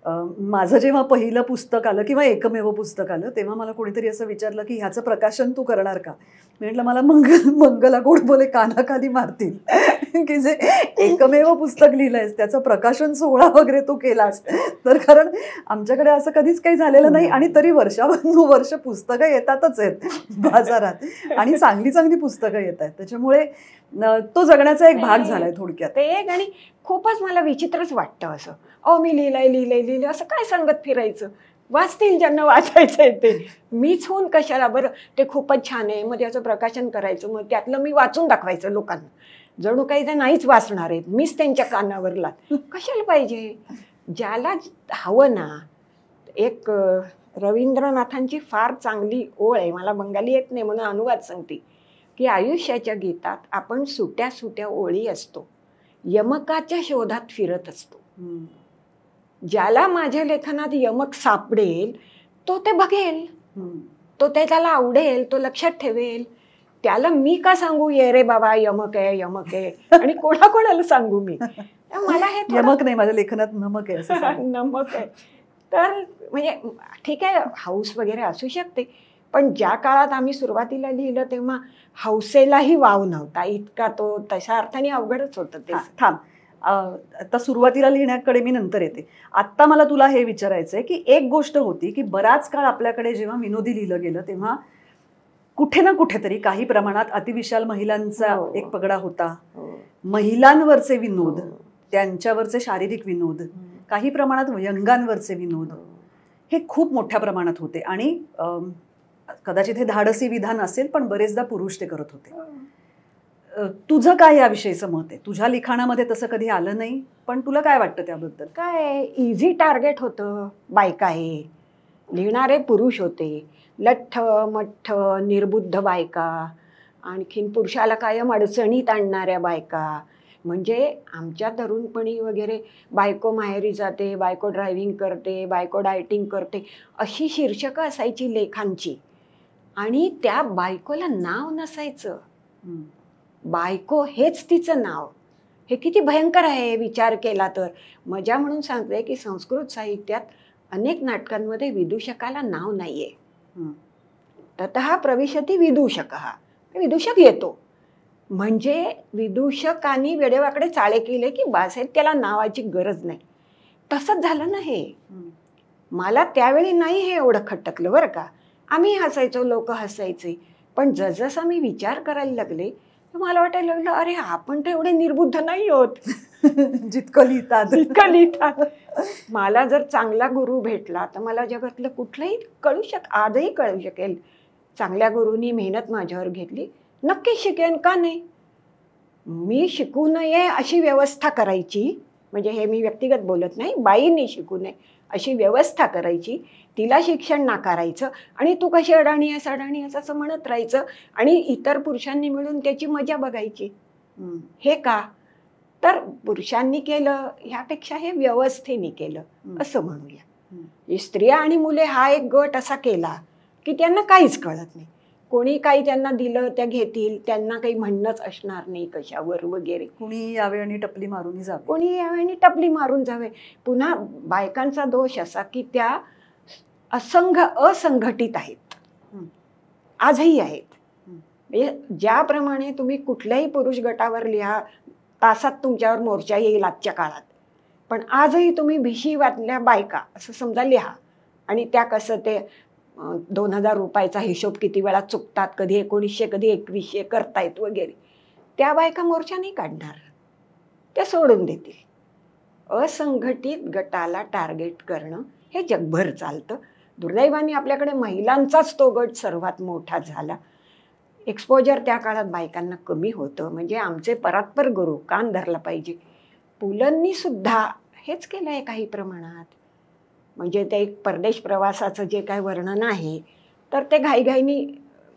Speaker 2: माझं जेव्हा पहिलं पुस्तक आलं किंवा एकमेव पुस्तक आलं तेव्हा मला कोणीतरी असं विचारलं की ह्याचं प्रकाशन तू करणार का. मी म्हटलं मला मंगला गोड बोले कानाखाली मारतील की जे एकमेव पुस्तक लिहिलंयस त्याचं प्रकाशन सोहळा वगैरे तू केलास तर. कारण आमच्याकडे असं कधीच काही झालेलं नाही आणि तरी वर्ष पुस्तकं येतातच आहेत बाजारात आणि चांगली चांगली पुस्तकं येत आहेत. त्याच्यामुळे तो जगण्याचा एक भाग झालाय थोडक्यात.
Speaker 1: ते एक आणि खूपच मला विचित्रच वाटतं असं, अहो मी लिहिलंय असं काय सांगत फिरायचं. वाचतील ज्यांना वाचायचं आहे ते, मीच होऊन कशाला. बरं ते खूपच छान आहे मग त्याचं प्रकाशन करायचं, मग त्यातलं मी वाचून दाखवायचं लोकांना, जणू काही ते नाहीच वाचणार आहेत, मीच त्यांच्या कानावर कशाला पाहिजे. ज्याला हवं ना. एक रवींद्रनाथांची फार चांगली ओळ आहे, मला बंगाली येत नाही म्हणून अनुवाद सांगते, की आयुष्याच्या गीतात आपण सुट्या सुट्या ओळी असतो, यमकाच्या शोधात फिरत असतो. ज्याला माझ्या लेखनात यमक सापडेल तो ते बघेल, तो ते त्याला आवडेल, तो लक्षात ठेवेल. त्याला मी का सांगू ये रे बाबा यमक आहे आणि कोणाकोणाला सांगू मी. मला हे
Speaker 2: यमक नाही, माझ्या लेखनात नमक आहे असं
Speaker 1: नमक आहे. तर म्हणजे ठीक आहे हाऊस वगैरे असू शकते, पण ज्या काळात आम्ही सुरुवातीला लिहिलं तेव्हा हौसेलाही वाव नव्हता इतका, तो तशा अर्थाने अवघडच होतं ते.
Speaker 2: थांब, आता सुरुवातीला लिहिण्याकडे मी नंतर येते. आत्ता मला तुला हे विचारायचंय की एक गोष्ट होती की बराच काळ आपल्याकडे जेव्हा विनोदी लिहिलं गेलं तेव्हा कुठे ना कुठेतरी काही प्रमाणात अतिविशाल महिलांचा एक पगडा होता. महिलांवरचे विनोद, त्यांच्यावरचे शारीरिक विनोद, काही प्रमाणात व्यंगांवरचे विनोद हे खूप मोठ्या प्रमाणात होते आणि कदाचित हे धाडसी विधान असेल पण बरेचदा पुरुष ते करत होते. तुझं काय याविषयीचं मत आहे? तुझ्या लिखाणामध्ये तसं कधी आलं नाही, पण तुला काय वाटतं त्याबद्दल?
Speaker 1: काय इझी टार्गेट होतं. बायका हे लिहिणारे पुरुष होते, लठ्ठ मठ्ठ निर्बुद्ध बायका, आणखीन पुरुषाला कायम अडचणीत आणणाऱ्या बायका. म्हणजे आमच्या तरुणपणी वगैरे बायको माहेरी जाते, बायको ड्रायव्हिंग करते, बायको डायटिंग करते, अशी शीर्षकं असायची लेखांची. आणि त्या बायकोला नाव नसायचं, बायको हेच तिचं नाव. हे किती भयंकर आहे विचार केला तर. मजा म्हणून सांगते की संस्कृत साहित्यात अनेक नाटकांमध्ये विदूषकाला नाव नाहीये. ततः प्रविशती विदूषकः, विदूषक येतो. म्हणजे विदूषकांनी वेडेवाकडे चाळे केले की बास आहेत, त्याला नावाची गरज नाही. तसंच झालं ना हे. मला त्यावेळी नाही हे एवढं खटकलं बरं का. आम्ही हसायचो, लोक हसायचे, पण जसजसं मी विचार करायला लागले मला वाटायला लागलं अरे आपण तर एवढे निर्बुद्ध नाही होत
Speaker 2: जितकं लिहितात.
Speaker 1: मला जर चांगला गुरु भेटला तर मला जगातलं कुठलंही आजही कळू शकेल. चांगल्या गुरुनी मेहनत माझ्यावर घेतली, नक्की शिकेन का नाही. मी शिकू नये अशी व्यवस्था करायची, म्हणजे हे मी व्यक्तिगत बोलत नाही, बाईंनी शिकू नये अशी व्यवस्था करायची, तिला शिक्षण नाकारायचं आणि तू कशी अडाणी आहेस असं म्हणत राहायचं आणि इतर पुरुषांनी मिळून त्याची मजा बघायची. हे का तर पुरुषांनी केलं ह्यापेक्षा हे व्यवस्थेने केलं असं म्हणूया. स्त्रिया आणि मुले हा एक गट असा केला की त्यांना काहीच कळत नाही. कोणी काही त्यांना दिलं त्या घेतील, त्यांना काही म्हणणंच असणार नाही कशावर वगैरे.
Speaker 2: कोणी यावे आणि टपली मारून जावे,
Speaker 1: कोणी यावे आणि टपली मारून जावे. पुन्हा बायकांचा दोष असा की त्या असंघटित आहेत, आजही आहेत. म्हणजे ज्याप्रमाणे तुम्ही कुठल्याही पुरुष गटावर लिहा, तासात तुमच्यावर मोर्चा येईल आजच्या काळात, पण आजही तुम्ही भिशी वाटल्या बायका असं समजा लिहा आणि त्या कसं ते 2000 रुपयाचा हिशोब किती वेळा चुकतात, कधी 1900 कधी 2100 करतायत वगैरे, त्या बायका मोर्चा नाही काढणार, त्या सोडून देतील. असंघटित गटाला टार्गेट करणं हे जगभर चालतं. दुर्दैवाने आपल्याकडे महिलांचाच तो गट सर्वात मोठा झाला. एक्सपोजर त्या काळात बायकांना कमी होतं. म्हणजे आमचे परात्पर गुरु कान धरला पाहिजे, पुलंनी सुद्धा हेच केलं आहे काही प्रमाणात. म्हणजे ते एक परदेश प्रवासाचं जे काय वर्णन आहे तर ते घाईघाईनी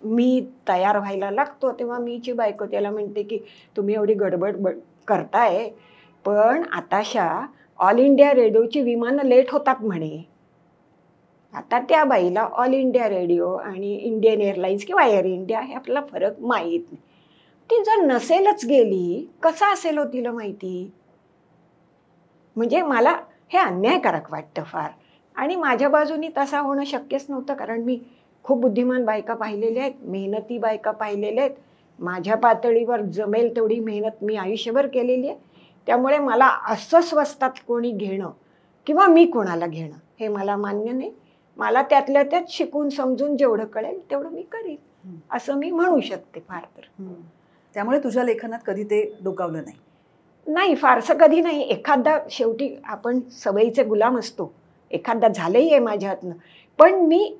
Speaker 1: मी तयार व्हायला लागतो तेव्हा मीची बायको त्याला म्हणते की तुम्ही एवढी गडबड करताय, पण आताशा ऑल इंडिया रेडिओची विमानं लेट होतात म्हणे. आता त्या बाईला ऑल इंडिया रेडिओ आणि इंडियन एअरलाइन्स किंवा एअर इंडिया हे आपला फरक माहीत नाही. ती जर नसेलच गेली कसा असेल हो तिला माहिती. म्हणजे मला हे अन्यायकारक वाटतं फार. आणि माझ्या बाजूनी तसा होणं शक्यच नव्हतं, कारण मी खूप बुद्धिमान बायका पाहिलेल्या आहेत, मेहनती बायका पाहिलेल्या आहेत. माझ्या पातळीवर जमेल तेवढी मेहनत मी आयुष्यभर केलेली आहे. त्यामुळे मला असं स्वस्तात कोणी घेणं किंवा मी कोणाला घेणं हे मला मान्य नाही. मला त्यातल्या त्यात शिकून समजून जेवढं कळेल तेवढं मी करीन, असं मी म्हणू शकते फार तर.
Speaker 2: त्यामुळे तुझ्या लेखनात कधी ते डोकावलं नाही?
Speaker 1: नाही, फारसं कधी नाही. एखादा, शेवटी आपण सवयीचे गुलाम असतो, एखादा झालंही आहे माझ्या हातनं, पण मी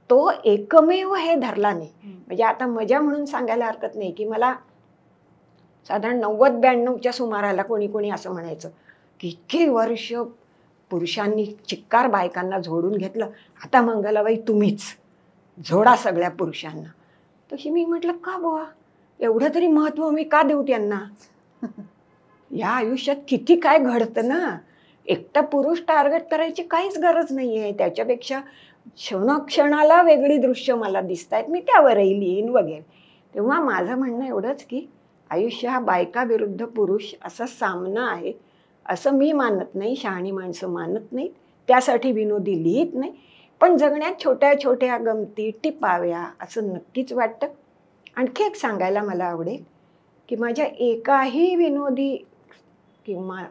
Speaker 1: तो एकमेव हे धरला नाही. म्हणजे आता मजा म्हणून सांगायला हरकत नाही की मला साधारण 90-92च्या सुमाराला कोणी कोणी असं म्हणायचं की इतकी वर्ष पुरुषांनी चिक्कार बायकांना झोडून घेतलं, आता मंगलाबाई तुम्हीच झोडा सगळ्या पुरुषांना. तशी मी म्हटलं, का बुवा, एवढं तरी महत्त्व मी का देऊ त्यांना? या आयुष्यात किती काय घडतं ना. एकटा पुरुष टार्गेट करायची काहीच गरज नाही आहे. त्याच्यापेक्षा क्षणाला वेगळी दृश्य मला दिसत आहेत, मी त्यावरही लिहीन वगैरे. तेव्हा माझं म्हणणं एवढंच की आयुष्य हा बायका विरुद्ध पुरुष असा सामना आहे असं मी मानत नाही, शहाणी माणसं मानत नाहीत, त्यासाठी विनोदी लिहित नाही. पण जगण्यात छोट्या छोट्या गमती टिपाव्या असं नक्कीच वाटतं. आणखी एक सांगायला मला आवडेल की माझ्या एकाही विनोदी किंवा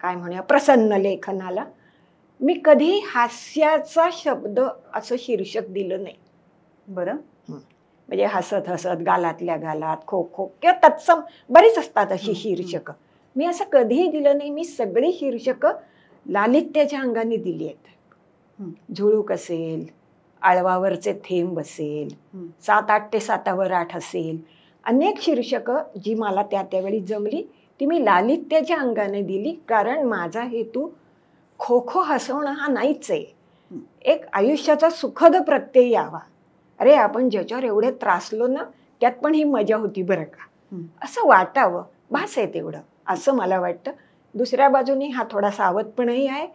Speaker 1: काय म्हणूया प्रसन्न लेखनाला मी कधी हास्याचा शब्द असं शीर्षक दिलं नाही.
Speaker 2: बरं.
Speaker 1: म्हणजे हसत हसत, गालातल्या गालात, खो खो किंवा तत्सम बरीच असतात अशी शीर्षकं. मी असं कधीही दिलं नाही. मी सगळी शीर्षकं लालित्याच्या अंगाने दिली आहेत. झुळूक असेल, आळवावरचे थेंब असेल, 7-8 ते 7-8 असेल, अनेक शीर्षकं जी मला त्यावेळी जमली ती मी लालित्याच्या अंगाने दिली. कारण माझा हेतू खो खो हसवणं हा नाहीच आहे. एक आयुष्याचा सुखद प्रत्यय यावा. अरे, आपण ज्याच्यावर एवढे त्रासलो ना, त्यात पण ही मजा होती बरं का, असं वाटावं, भास आहे तेवढं, असं मला वाटतं. दुसऱ्या बाजूने हा थोडा सावधपणही आहे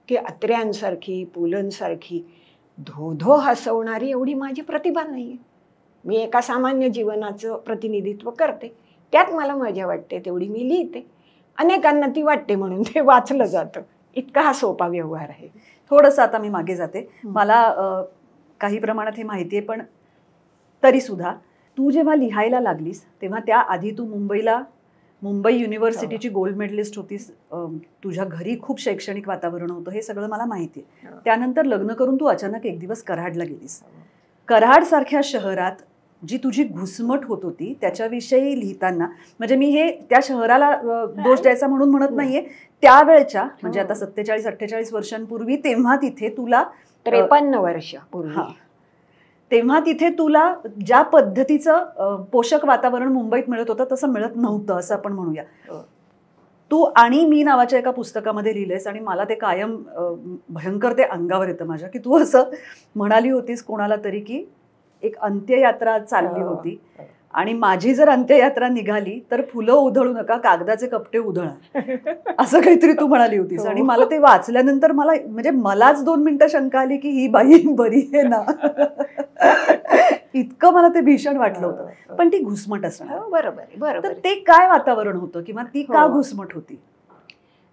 Speaker 1: की अत्र्यांसारखी, पुलंसारखी धो हसवणारी एवढी माझी प्रतिभा नाही आहे. मी एका सामान्य जीवनाचं प्रतिनिधित्व करते, त्यात मला मजा वाटते तेवढी मी लिहिते. अनेकांना ती वाटते म्हणून ते वाचलं जातं. इतका हा सोपा व्यवहार आहे.
Speaker 2: थोडंसं आता मी मागे जाते. मला काही प्रमाणात हे माहिती आहे, पण तरीसुद्धा तू जेव्हा लिहायला लागलीस तेव्हा त्याआधी तू मुंबई युनिव्हर्सिटीची गोल्ड मेडलिस्ट होतीस. तुझ्या घरी खूप शैक्षणिक वातावरण होतं, हे सगळं मला माहिती आहे. त्यानंतर लग्न करून तू अचानक एक दिवस कराडला गेलीस. कराडसारख्या शहरात जी तुझी घुसमट होत होती त्याच्याविषयी लिहिताना, म्हणजे मी हे त्या शहराला दोष द्यायचा म्हणून म्हणत नाहीये, त्यावेळच्या म्हणजे आता 47-48 वर्षांपूर्वी, तेव्हा तिथे तुला
Speaker 1: 53 वर्ष पूर्वी,
Speaker 2: तेव्हा तिथे तुला ज्या पद्धतीचं पोषक वातावरण मुंबईत मिळत होतं तसं मिळत नव्हतं, असं आपण म्हणूया. तू आणि मी नावाच्या एका पुस्तकामध्ये लिहिलेस आणि मला ते कायम भयंकर ते अंगावर येतं माझ्या, की तू असं म्हणाली होतीस कोणाला तरी की एक अंत्ययात्रा चालली होती आणि माझी जर अंत्ययात्रा निघाली तर फुलं उधळू नका, कागदाचे कपटे उधळा, असं काहीतरी तू म्हणाली होतीस. आणि मला ते वाचल्यानंतर मलाच 2 मिनिटं शंका आली की ही बाई बरी आहे ना. इतकं मला ते भीषण वाटलं होतं. पण ती घुसमट असणार.
Speaker 1: बरोबर.
Speaker 2: तर ते काय वातावरण होतं किंवा ती का घुसमट होती?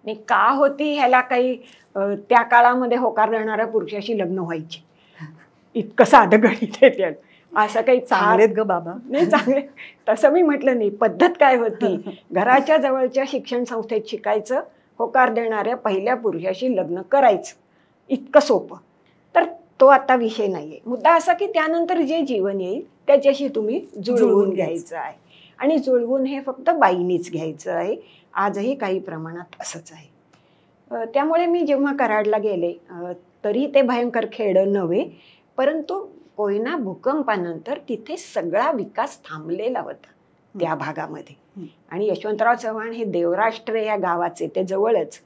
Speaker 1: नाही, का होती ह्याला काही त्या काळामध्ये होकार देणाऱ्या पुरुषाशी लग्न व्हायची, इतकं साधं गणित आहे त्यात. असं काही
Speaker 2: चांगलेत ग बाबा,
Speaker 1: नाही चांगले तसं मी म्हटलं नाही. पद्धत काय होती, घराच्या जवळच्या शिक्षण संस्थेत शिकायचं, होकार देणाऱ्या पहिल्या पुरुषाशी लग्न करायचं, इतकं सोपं. तर तो आता विषय नाहीये. मुद्दा असा की त्यानंतर जे जीवन येईल त्याच्याशी तुम्ही जुळवून घ्यायचं आहे. आणि जुळवून हे फक्त बाईनीच घ्यायचं आहे. आजही काही प्रमाणात असंच आहे. त्यामुळे मी जेव्हा कराडला गेले तरी ते भयंकर खेडं नव्हे, परंतु कोयना भूकंपानंतर तिथे सगळा विकास थांबलेला होता त्या भागामध्ये. आणि यशवंतराव चव्हाण हे देवराष्ट्र या गावाचे, ते जवळच,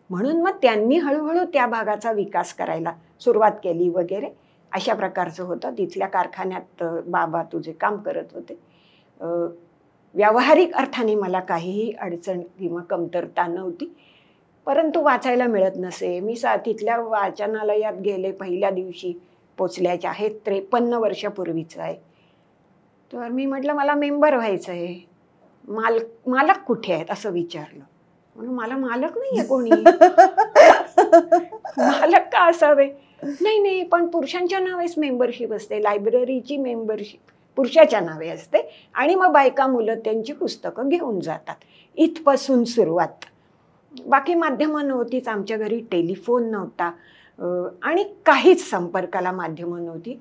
Speaker 1: म्हणून मग त्यांनी हळूहळू त्या भागाचा विकास करायला सुरुवात केली वगैरे, अशा प्रकारचं होतं. तिथल्या कारखान्यात बाबा तुझे काम करत होते. व्यावहारिक अर्थाने मला काहीही अडचण किंवा कमतरता नव्हती, परंतु वाचायला मिळत नसे. मी तिथल्या वाचनालयात गेले पहिल्या दिवशी पोचल्याचे आहे, 53 वर्षापूर्वीचं आहे. तर मी म्हटलं मला मेंबर व्हायचं आहे, मालक कुठे आहेत असं विचारलं. म्हणून मला मालक नाहीये कोणी. मालक का असावे? नाही नाही, पण पुरुषांच्या नावेच मेंबरशिप असते, लायब्ररीची मेंबरशिप पुरुषाच्या नावे असते आणि मग बायका मुलं त्यांची पुस्तकं घेऊन जातात. इथपासून सुरुवात. बाकी माध्यमं नव्हतीच आमच्या घरी, टेलिफोन नव्हता आणि काहीच संपर्काला माध्यमं नव्हती.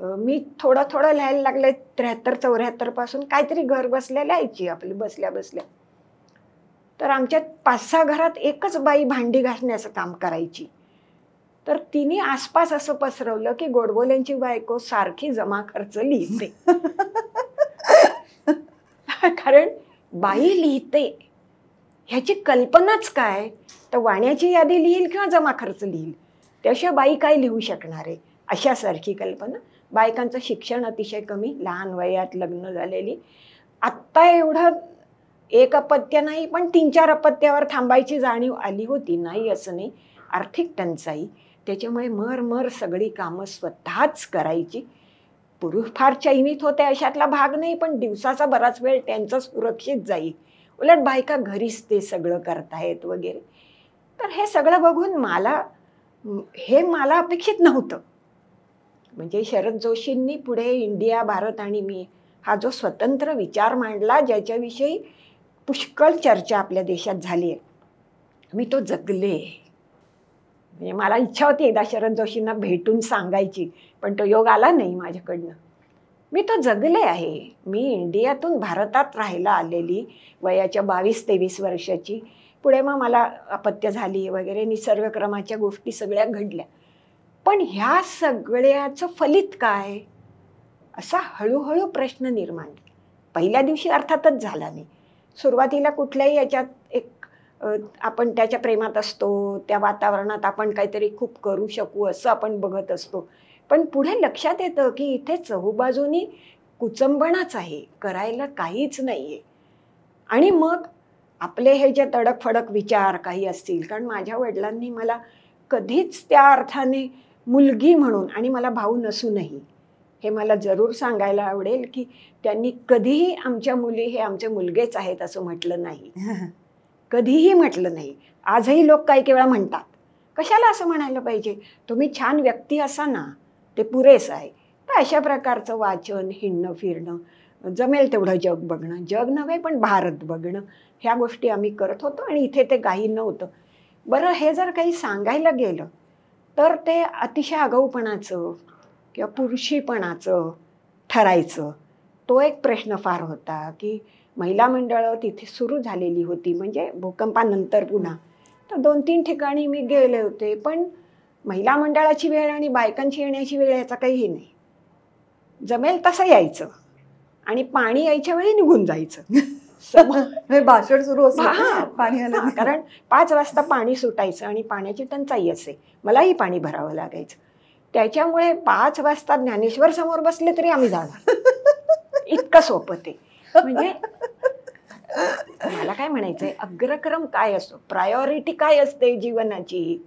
Speaker 1: मी थोडं थोडं लिहायला लागले 73-74 पासून, काहीतरी घर बसल्या लिहायची आपली बसल्या बसल्या. तर आमच्या 5-6 घरात एकच बाई भांडी घासण्याचं काम करायची. तर तिने आसपास असं पसरवलं की गोडबोल्यांची बायको सारखी जमा खर्च लिहिते. कारण बाई लिहिते ह्याची कल्पनाच काय, तर वाण्याची यादी लिहील किंवा जमा खर्च लिहील, त्याशिवाय बाई काय लिहू शकणार आहे, अशासारखी कल्पना. बायकांचं शिक्षण अतिशय कमी, लहान वयात लग्न झालेली. आत्ता एवढं एक अपत्य नाही, पण 3-4 अपत्यावर थांबायची जाणीव आली होती, नाही असं नाही. आर्थिक टंचाई, त्याच्यामुळे मर सगळी कामं स्वतःच करायची. पुरुष फार चैनीत होते अशातला भाग नाही, पण दिवसाचा बराच वेळ त्यांचा सुरक्षित जाईल, उलट बायका घरीच ते सगळं करतायत वगैरे. तर हे सगळं बघून मला अपेक्षित नव्हतं. म्हणजे शरद जोशींनी पुढे इंडिया, भारत आणि मी हा जो स्वतंत्र विचार मांडला, ज्याच्याविषयी पुष्कळ चर्चा आपल्या देशात झाली आहे, मी तो जगले. म्हणजे मला इच्छा होती एकदा शरद जोशींना भेटून सांगायची, पण तो योग आला नाही माझ्याकडनं. मी तो जगले आहे. मी इंडियातून भारतात राहायला आलेली, वयाच्या 22-23 वर्षाची. पुढे मग मला अपत्य झाली वगैरे, निसर्गक्रमाच्या गोष्टी सगळ्या घडल्या. पण ह्या सगळ्याचं फलित काय, असा हळूहळू प्रश्न निर्माण झाला. पहिल्या दिवशी अर्थातच झाला नाही. सुरुवातीला कुठल्याही याच्यात आपण त्याच्या प्रेमात असतो, त्या वातावरणात आपण काहीतरी खूप करू शकू असं आपण बघत असतो. पण पुढे लक्षात येतं की इथे चहूबाजूनी कुचंबणाच आहे, करायला काहीच नाहीये. आणि मग आपले हे जे तडकफडक विचार काही असतील, कारण माझ्या वडिलांनी मला कधीच त्या अर्थाने मुलगी म्हणून, आणि मला भाऊ नसूनही हे मला जरूर सांगायला आवडेल की त्यांनी कधीही आमच्या मुली हे आमचे मुलगेच आहेत असं म्हटलं नाही, कधीही म्हटलं नाही. आजही लोक काही वेळा म्हणतात, कशाला असं म्हणायला पाहिजे, तुम्ही छान व्यक्ती असा ना, ते पुरेस आहे. तर अशा प्रकारचं वाचन, हिंडणं फिरणं, जमेल तेवढं जग बघणं, जग नव्हे पण भारत बघणं, ह्या गोष्टी आम्ही करत होतो. आणि इथे ते काही नव्हतं. बरं, हे जर काही सांगायला गेलं तर ते अतिशय आगाऊपणाचं किंवा पुरुषीपणाचं ठरायचं. तो एक प्रश्न फार होता की महिला मंडळं तिथे सुरू झालेली होती, म्हणजे भूकंपानंतर पुन्हा. तर 2-3 ठिकाणी मी गेले होते, पण महिला मंडळाची वेळ आणि बायकांची येण्याची वेळ याचा काहीही नाही. जमेल तसं यायचं आणि पाणी यायच्या वेळी निघून जायचं.
Speaker 2: भाषण सुरू असतं पाणी आलं,
Speaker 1: कारण 5 वाजता पाणी सुटायचं आणि पाण्याची टंचाई असे, मलाही पाणी भरावं लागायचं. त्याच्यामुळे 5 वाजता ज्ञानेश्वर समोर बसले तरी आम्ही जाणार, इतकं सोपं ते. म्हणजे मला काय म्हणायचंय, अग्रक्रम काय असतो, प्रायोरिटी काय असते जीवनाची,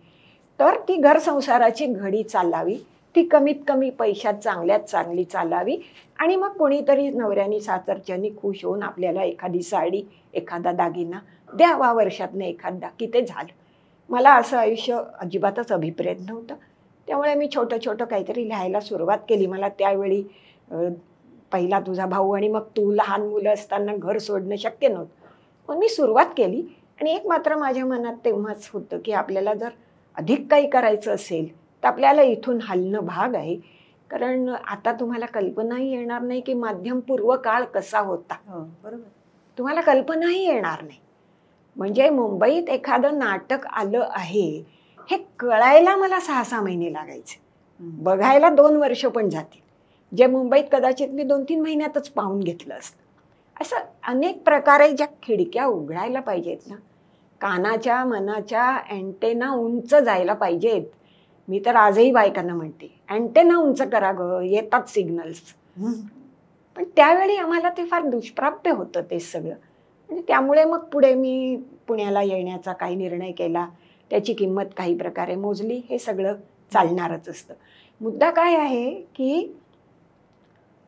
Speaker 1: तर ती घर संसाराची घडी चालावी, ती कमीत कमी पैशात चांगल्यात चांगली चालावी. आणि मग कोणीतरी नवऱ्यानी सासरच्यानी खुश होऊन आपल्याला एखादी साडी, एखादा दागिना द्यावा, वर्षातनं एखादा, की ते झालं. मला असं आयुष्य अजिबातच अभिप्रेत नव्हतं. त्यामुळे मी छोटं काहीतरी लिहायला सुरुवात केली. मला त्यावेळी पहिला तुझा भाऊ आणि मग तू, लहान मुलं असताना घर सोडणं शक्य नव्हतं. मग मी सुरुवात केली. आणि एक मात्र माझ्या मनात तेव्हाच होतं की आपल्याला जर अधिक काही करायचं असेल तर आपल्याला इथून हलणं भाग आहे. कारण आता तुम्हाला कल्पनाही येणार नाही की माध्यमपूर्व काळ कसा होता.
Speaker 2: बरोबर,
Speaker 1: तुम्हाला कल्पनाही येणार नाही. म्हणजे मुंबईत एखादं नाटक आलं आहे हे कळायला मला 6-6 महिने लागायचे, बघायला 2 वर्ष पण जातील, जे मुंबईत कदाचित मी 2-3 महिन्यातच पाहून घेतलं असतं. असं अनेक प्रकारे ज्या खिडक्या उघडायला पाहिजेत ना, कानाच्या मनाच्या अँटेना उंच जायला पाहिजेत. मी तर आजही बायकांना म्हणते, अँटेना उंच करा ग, येतात सिग्नल्स. पण त्यावेळी आम्हाला ते फार दुष्प्राप्य होतं ते सगळं. आणि त्यामुळे मग पुढे मी पुण्याला येण्याचा काही निर्णय केला, त्याची किंमत काही प्रकारे मोजली. हे सगळं चालणारच असतं. मुद्दा काय आहे की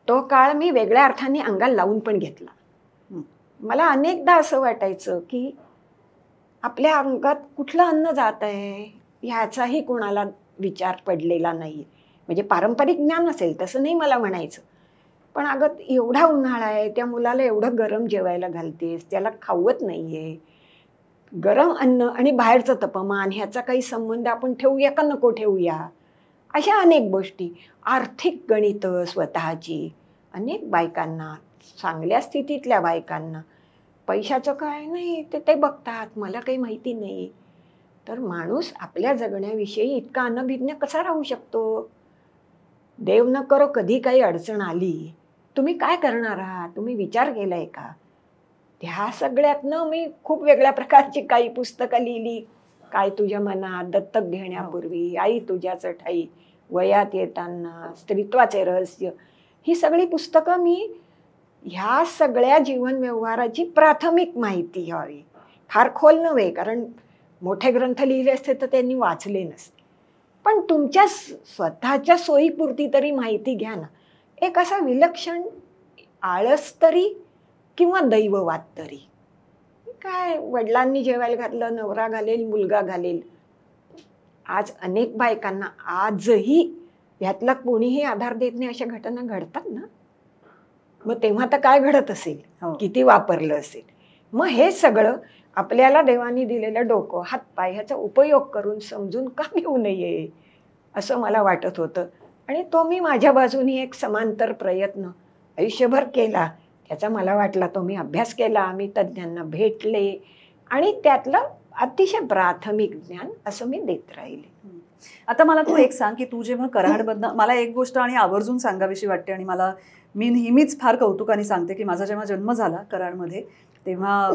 Speaker 1: तो काळ मी वेगळ्या अर्थाने अंगाला लावून पण घेतला. मला अनेकदा असं वाटायचं की आपल्या अंगात कुठलं अन्न जात आहे ह्याचाही कोणाला विचार पडलेला नाही. म्हणजे पारंपरिक ज्ञान असेल तसं नाही मला म्हणायचं, पण अगं एवढा उन्हाळा आहे, त्या मुलाला एवढं गरम जेवायला घालतेस, त्याला खावत नाहीये, गरम अन्न आणि बाहेरचं तापमान ह्याचा काही संबंध आपण ठेवूया का नको ठेवूया, अशा अनेक गोष्टी. आर्थिक गणितं स्वतःची अनेक बायकांना, चांगल्या स्थितीतल्या बायकांना पैशाचं काय नाही ते बघतात, मला काही माहिती नाही. तर माणूस आपल्या जगण्याविषयी इतका अनभिज्ञ कसा राहू शकतो? देव न करो कधी काही अडचण आली, तुम्ही काय करणार आहात? तुम्ही विचार केलाय का? ह्या सगळ्यातनं मी खूप वेगळ्या प्रकारची काही पुस्तकं लिहिली. काय तुझ्या मनात, दत्तक घेण्यापूर्वी, आई तुझ्याच ठाई, वयात येताना, स्त्रीत्वाचे रहस्य, ही सगळी पुस्तकं मी ह्या सगळ्या जीवन व्यवहाराची प्राथमिक माहिती हवी, फार खोल नव्हे, कारण मोठे ग्रंथ लिहिले असते तर त्यांनी वाचले नसते, पण तुमच्या स्वतःच्या सोयीपुरती तरी माहिती घ्या ना. एक असा विलक्षण आळस तरी किंवा दैववाद तरी काय, वडिलांनी जेवायला घातलं, नवरा घालेल, मुलगा घालेल. आज अनेक बायकांना आजही ह्यातला कोणीही आधार देत नाही अशा घटना घडतात ना. मग तेव्हा तर काय घडत असेल, किती वापरलं असेल. मग हे सगळं आपल्याला देवानी दिलेलं डोकं, हातपाय ह्याचा उपयोग करून समजून का घेऊ नये असं मला वाटत होतं. आणि तो मी माझ्या बाजूनी एक समांतर प्रयत्न आयुष्यभर केला. त्याचा मला वाटला तो मी अभ्यास केला, मी तज्ज्ञांना भेटले आणि त्यातलं अतिशय प्राथमिक ज्ञान असं मी देत राहिले.
Speaker 2: आता मला तू एक सांग की तू जेव्हा कराडमधनं, मला एक गोष्ट आणि आवर्जून सांगावीशी वाटते आणि मला, मी नेहमीच फार कौतुकाने सांगते की माझा जेव्हा जन्म झाला कराडमध्ये तेव्हा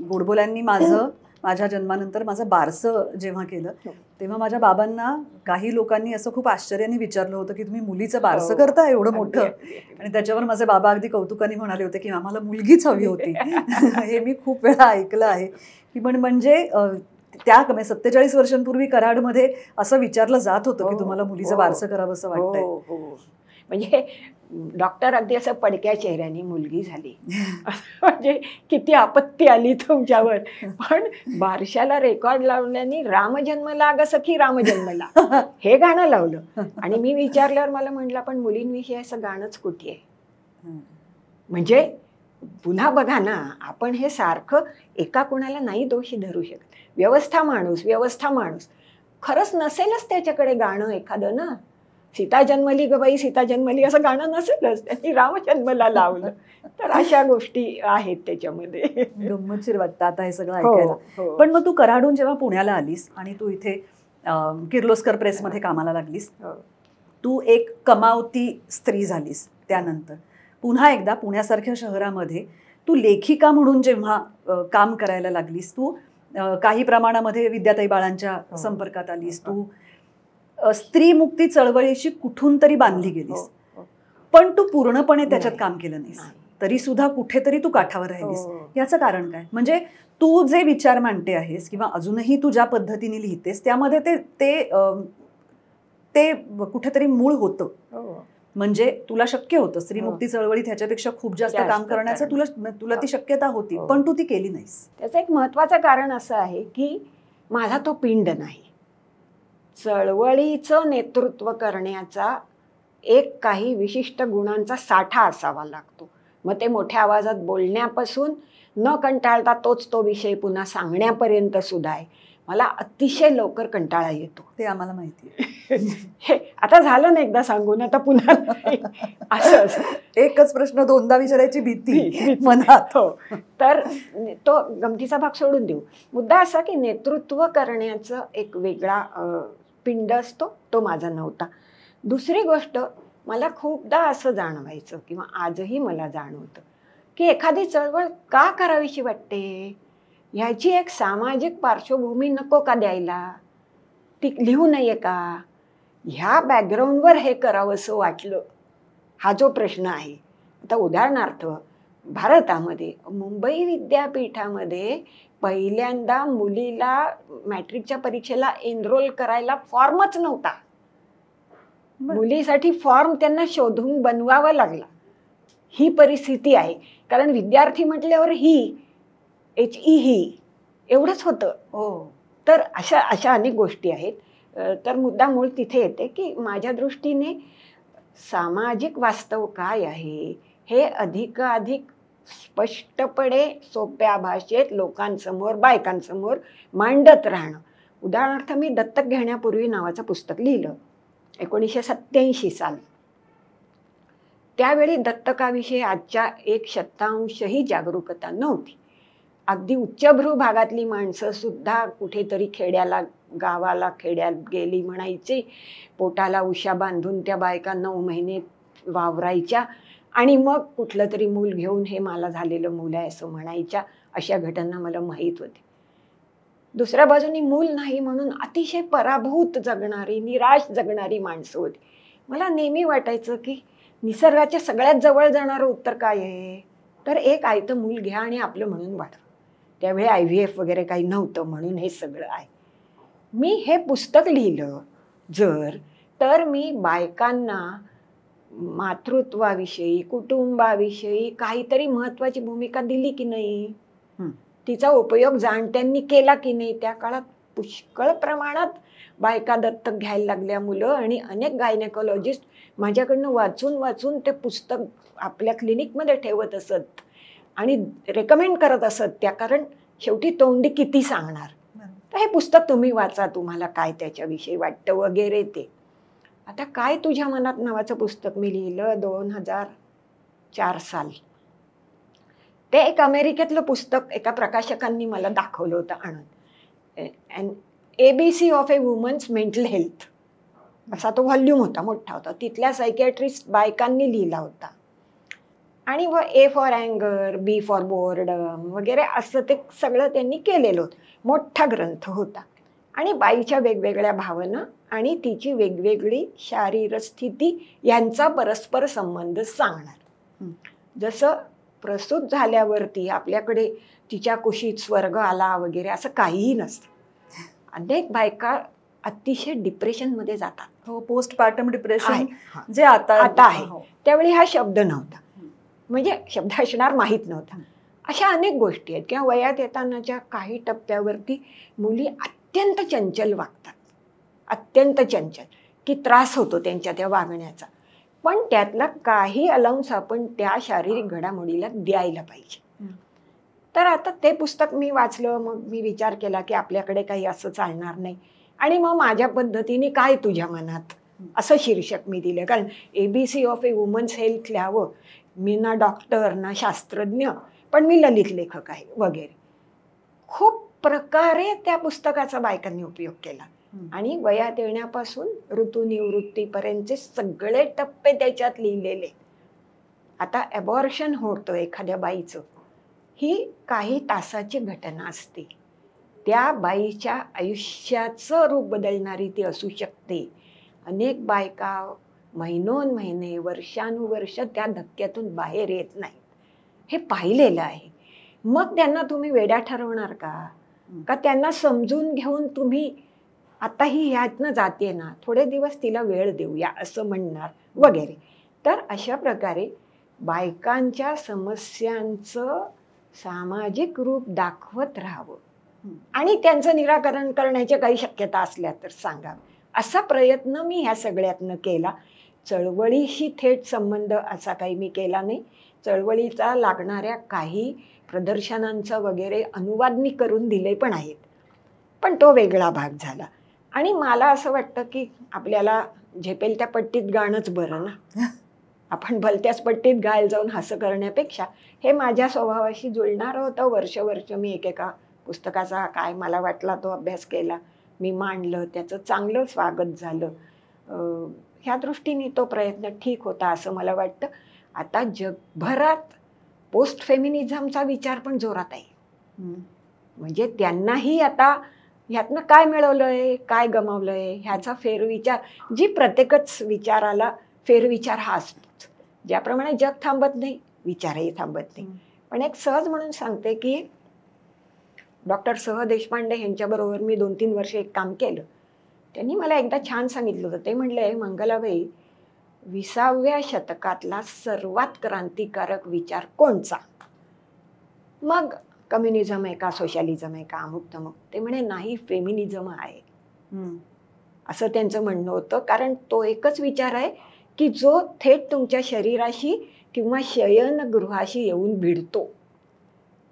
Speaker 2: गोडबोल्यांनी माझ्या जन्मानंतर माझं बारसं जेव्हा केलं तेव्हा माझ्या बाबांना काही लोकांनी असं खूप आश्चर्याने विचारलं होतं की तुम्ही मुलीचं बारसं करता एवढं मोठं, आणि त्याच्यावर माझे बाबा अगदी कौतुकाने म्हणाले होते की आम्हाला मुलगीच हवी होती. हे मी खूप वेळा ऐकलं आहे की म्हणजे त्या 47 वर्षांपूर्वी कराडमध्ये असं विचारलं जात होतं की तुम्हाला मुलीचं बारसं करावं असं वाटतंय.
Speaker 1: म्हणजे डॉक्टर अगदी असं पडक्या चेहऱ्याने मुलगी झाली म्हणजे किती आपत्ती आली तुमच्यावर. पण बारशाला रेकॉर्ड लावल्याने राम जन्मला अगं सखी राम जन्मला हे गाणं लावलं आणि मी विचारल्यावर मला म्हटलं पण मुलींविषयी असं गाणंच कुठे आहे. म्हणजे पुन्हा बघा ना, आपण हे सारखं एका कोणाला नाही दोषी धरू शकत. व्यवस्था माणूस खरंच नसेलच त्याच्याकडे गाणं एखादं ना, सीता जन्मली ग बाई सीता जन्मली असं गाणं नसेलच, त्यांनी राम जन्मला लावलं. तर अशा गोष्टी आहेत त्याच्यामध्ये.
Speaker 2: गंमतशीर वाटतं आता हे सगळं ऐकायला. पण मग तू कराडून जेव्हा पुण्याला आलीस आणि तू इथे किर्लोस्कर प्रेसमध्ये कामाला लागलीस, तू एक कमावती स्त्री झालीस. त्यानंतर पुन्हा एकदा पुण्यासारख्या शहरामध्ये तू लेखिका म्हणून जेव्हा काम करायला लागलीस, तू काही प्रमाणामध्ये विद्याताई बाळांच्या संपर्कात आलीस, तू स्त्री मुक्ती चळवळीशी कुठून तरी बांधली गेलीस, पण तू पूर्णपणे त्याच्यात काम केलं नाहीस. तरी सुद्धा कुठेतरी तू काठावर राहिलीस. याचं कारण काय? म्हणजे तू जे विचार मांडते आहेस किंवा अजूनही तू ज्या पद्धतीने लिहितेस त्यामध्ये ते कुठेतरी मूळ होतं. म्हणजे तुला शक्य होतं स्त्रीमुक्ती चळवळीत ह्याच्यापेक्षा खूप जास्त काम करण्याचं, तुला ती शक्यता होती, पण तू ती केली नाहीस.
Speaker 1: त्याचं एक महत्त्वाचं कारण असं आहे की माझा तो पिंड नाही. चळवळीचं नेतृत्व करण्याचा एक काही विशिष्ट गुणांचा साठा असावा लागतो. मग ते मोठ्या आवाजात बोलण्यापासून न कंटाळता तो विषय पुन्हा सांगण्यापर्यंत सुद्धा आहे. मला अतिशय लवकर कंटाळा येतो,
Speaker 2: ते आम्हाला माहिती आहे.
Speaker 1: हे आता झालं ना एकदा सांगून, आता पुन्हा असं
Speaker 2: एकच प्रश्न दोनदा विचारायची भीती मनात.
Speaker 1: तर तो गमतीचा भाग सोडून देऊ. मुद्दा असा की नेतृत्व करण्याचं एक वेगळा पिंड असतो, तो माझा नव्हता. दुसरी गोष्ट, मला खूपदा असं जाणवायचं किंवा आजही मला जाणवतं की एखादी चळवळ का करावीशी वाटते, ह्याची एक सामाजिक पार्श्वभूमी नको का द्यायला, ती लिहू नये का, ह्या बॅकग्राऊंडवर हे करावंसं वाटलं, हा जो प्रश्न आहे. आता उदाहरणार्थ भारतामध्ये मुंबई विद्यापीठामध्ये पहिल्यांदा मुलीला मॅट्रिकच्या परीक्षेला एनरोल करायला फॉर्मच नव्हता. मुलीसाठी फॉर्म त्यांना शोधून बनवावा लागला. ही परिस्थिती आहे. कारण विद्यार्थी म्हटल्यावर ही ही एवढंच होतं.
Speaker 2: हो.
Speaker 1: तर अशा अशा अनेक गोष्टी आहेत. तर मुद्दा मूळ तिथे येते की माझ्या दृष्टीने सामाजिक वास्तव काय आहे हे अधिकाधिक स्पष्टपणे सोप्या भाषेत लोकांसमोर, बायकांसमोर मांडत राहणं. उदाहरणार्थ मी दत्तक घेण्यापूर्वी नावाचं पुस्तक लिहिलं 1987 साली. त्यावेळी दत्तकाविषयी आजच्या 1% जागरूकता नव्हती. अगदी उच्चभ्रू भागातली माणसं सुद्धा कुठेतरी खेड्याला, गावाला, खेड्यात गेली म्हणायची. पोटाला उशा बांधून त्या बायका 9 महिने वावरायच्या आणि मग कुठलं तरी मूल घेऊन हे मला झालेलं मूल आहे असं म्हणायच्या. अशा घटना मला माहीत होते. दुसऱ्या बाजूनी मूल नाही म्हणून अतिशय पराभूत जगणारी, निराश जगणारी माणसं होती. मला नेहमी वाटायचं की निसर्गाच्या सगळ्यात जवळ जाणारं उत्तर काय आहे, तर एक आयतं मूल घ्या आणि आपलं म्हणून वाढवा. त्यावेळी IVF वगैरे काही नव्हतं म्हणून हे सगळं आहे. मी हे पुस्तक लिहिलं तर मी बायकांना मातृत्वाविषयी, कुटुंबाविषयी काहीतरी महत्त्वाची भूमिका दिली की नाही, तिचा उपयोग जाणत्यांनी केला की नाही. त्या काळात पुष्कळ प्रमाणात बायका दत्तक घ्यायला लागल्या मुलं, आणि अनेक गायनेकॉलॉजिस्ट माझ्याकडनं वाचून ते पुस्तक आपल्या क्लिनिकमध्ये ठेवत असत आणि रेकमेंड करत असत त्या. कारण शेवटी तोंडी किती सांगणार, तर हे पुस्तक तुम्ही वाचा, तुम्हाला काय त्याच्याविषयी वाटतं वगैरे ते. आता काय तुझ्या मनात नावाचं पुस्तक मी लिहिलं 2004 साली. ते एक अमेरिकेतलं पुस्तक एका प्रकाशकांनी मला दाखवलं होतं आणून. ABC of a women's mental health असा तो व्हॉल्यूम होता, मोठा होता. तिथल्या सायकॅट्रिस्ट बायकांनी लिहिला होता. आणि A फॉर अँगर, B फॉर बोर्डम वगैरे असं ते सगळं त्यांनी केलेलं होतं. मोठा ग्रंथ होता. आणि बाईच्या वेगवेगळ्या भावना आणि तिची वेगवेगळी शारीरिक स्थिती यांचा परस्पर संबंध सांगणार. जसं प्रसूत झाल्यावरती आपल्याकडे तिच्या कुशीत स्वर्ग आला वगैरे असं काहीही नसतं. अनेक बायका अतिशय डिप्रेशनमध्ये जातात.
Speaker 2: हो, पोस्टपार्टम डिप्रेशन
Speaker 1: आहे.
Speaker 2: जे आता
Speaker 1: आहे. त्यावेळी हा शब्द नव्हता, म्हणजे शब्द असणार माहीत नव्हता. अशा अनेक गोष्टी आहेत किंवा वयात येतानाच्या काही टप्प्यावरती मुली अत्यंत चंचल वागतात, अत्यंत चंचल, की त्रास होतो त्यांच्या त्या वागण्याचा. पण त्यातला काही अलाउन्स आपण त्या शारीरिक घडामोडीला द्यायला पाहिजे. तर आता ते पुस्तक मी वाचलं. मग मी विचार केला की आपल्याकडे काही असं चालणार नाही, आणि मग माझ्या पद्धतीने काय तुझ्या मनात असं शीर्षक मी दिलं. कारण ABC of a women's health लिहावं, मी ना डॉक्टर ना शास्त्रज्ञ, पण मी ललित लेखक आहे वगैरे. खूप प्रकारे त्या पुस्तकाचा बायकांनी उपयोग केला. आणि वयात येण्यापासून ऋतुनिवृत्तीपर्यंतचे सगळे टप्पे त्याच्यात लिहिलेले. आता ॲबॉर्शन होतं एखाद्या बाईचं, ही काही तासाची घटना असते. त्या बाईच्या आयुष्याचं रूप बदलणारी ती असू शकते. अनेक बायका महिनोन्महिने, वर्षानुवर्ष त्या धक्क्यातून बाहेर येत नाहीत. हे पाहिलेलं आहे. मग त्यांना तुम्ही वेड्या ठरवणार का त्यांना समजून घेऊन तुम्ही आता ही ह्यातनं जाते ना, थोडे दिवस तिला वेळ देऊया असं म्हणणार वगैरे. तर अशा प्रकारे बायकांच्या समस्यांचं सामाजिक रूप दाखवत राहावं आणि त्यांचं निराकरण करण्याच्या काही शक्यता असल्या तर सांगावं, असा प्रयत्न मी ह्या सगळ्यातनं केला. चळवळीशी थेट संबंध असा काही मी केला नाही. चळवळीचा लागणाऱ्या काही प्रदर्शनांचा वगैरे अनुवाद मी करून दिले पण आहेत, पण तो वेगळा भाग झाला. आणि मला असं वाटतं की आपल्याला झेपेल त्या पट्टीत गाणंच बरं ना. आपण भलत्याच पट्टीत गायला जाऊन हसं करण्यापेक्षा हे माझ्या स्वभावाशी जुळणारं होतं. वर्ष मी एकेका पुस्तकाचा काय मला वाटला तो अभ्यास केला, मी मांडलं, त्याचं चांगलं स्वागत झालं. ह्या दृष्टीने तो प्रयत्न ठीक होता असं मला वाटतं. आता जगभरात पोस्ट फेमिनिझमचा विचार पण जोरात आहे. म्हणजे त्यांनाही आता ह्यातनं काय मिळवलंय, काय गमावलंय ह्याचा फेरविचार, जी प्रत्येकच विचाराला फेरविचार हा असतोच. ज्याप्रमाणे जग थांबत नाही, विचारही थांबत नाही. पण एक सहज म्हणून सांगते की डॉक्टर स. देशपांडे यांच्याबरोबर मी 2-3 वर्ष एक काम केलं. त्यांनी मला एकदा छान सांगितलं होतं. ते म्हणले, मंगलाबाई, 20व्या शतकातला सर्वात क्रांतिकारक विचार कोणचा? मग कम्युनिझम आहे का, सोशलिझम आहे का, अमुक तमुक. ते म्हणे नाही, फेमिनिझम आहे, असं त्यांचं म्हणणं होतं. कारण तो एकच विचार आहे की जो थेट तुमच्या शरीराशी किंवा शयनगृहाशी येऊन भिडतो.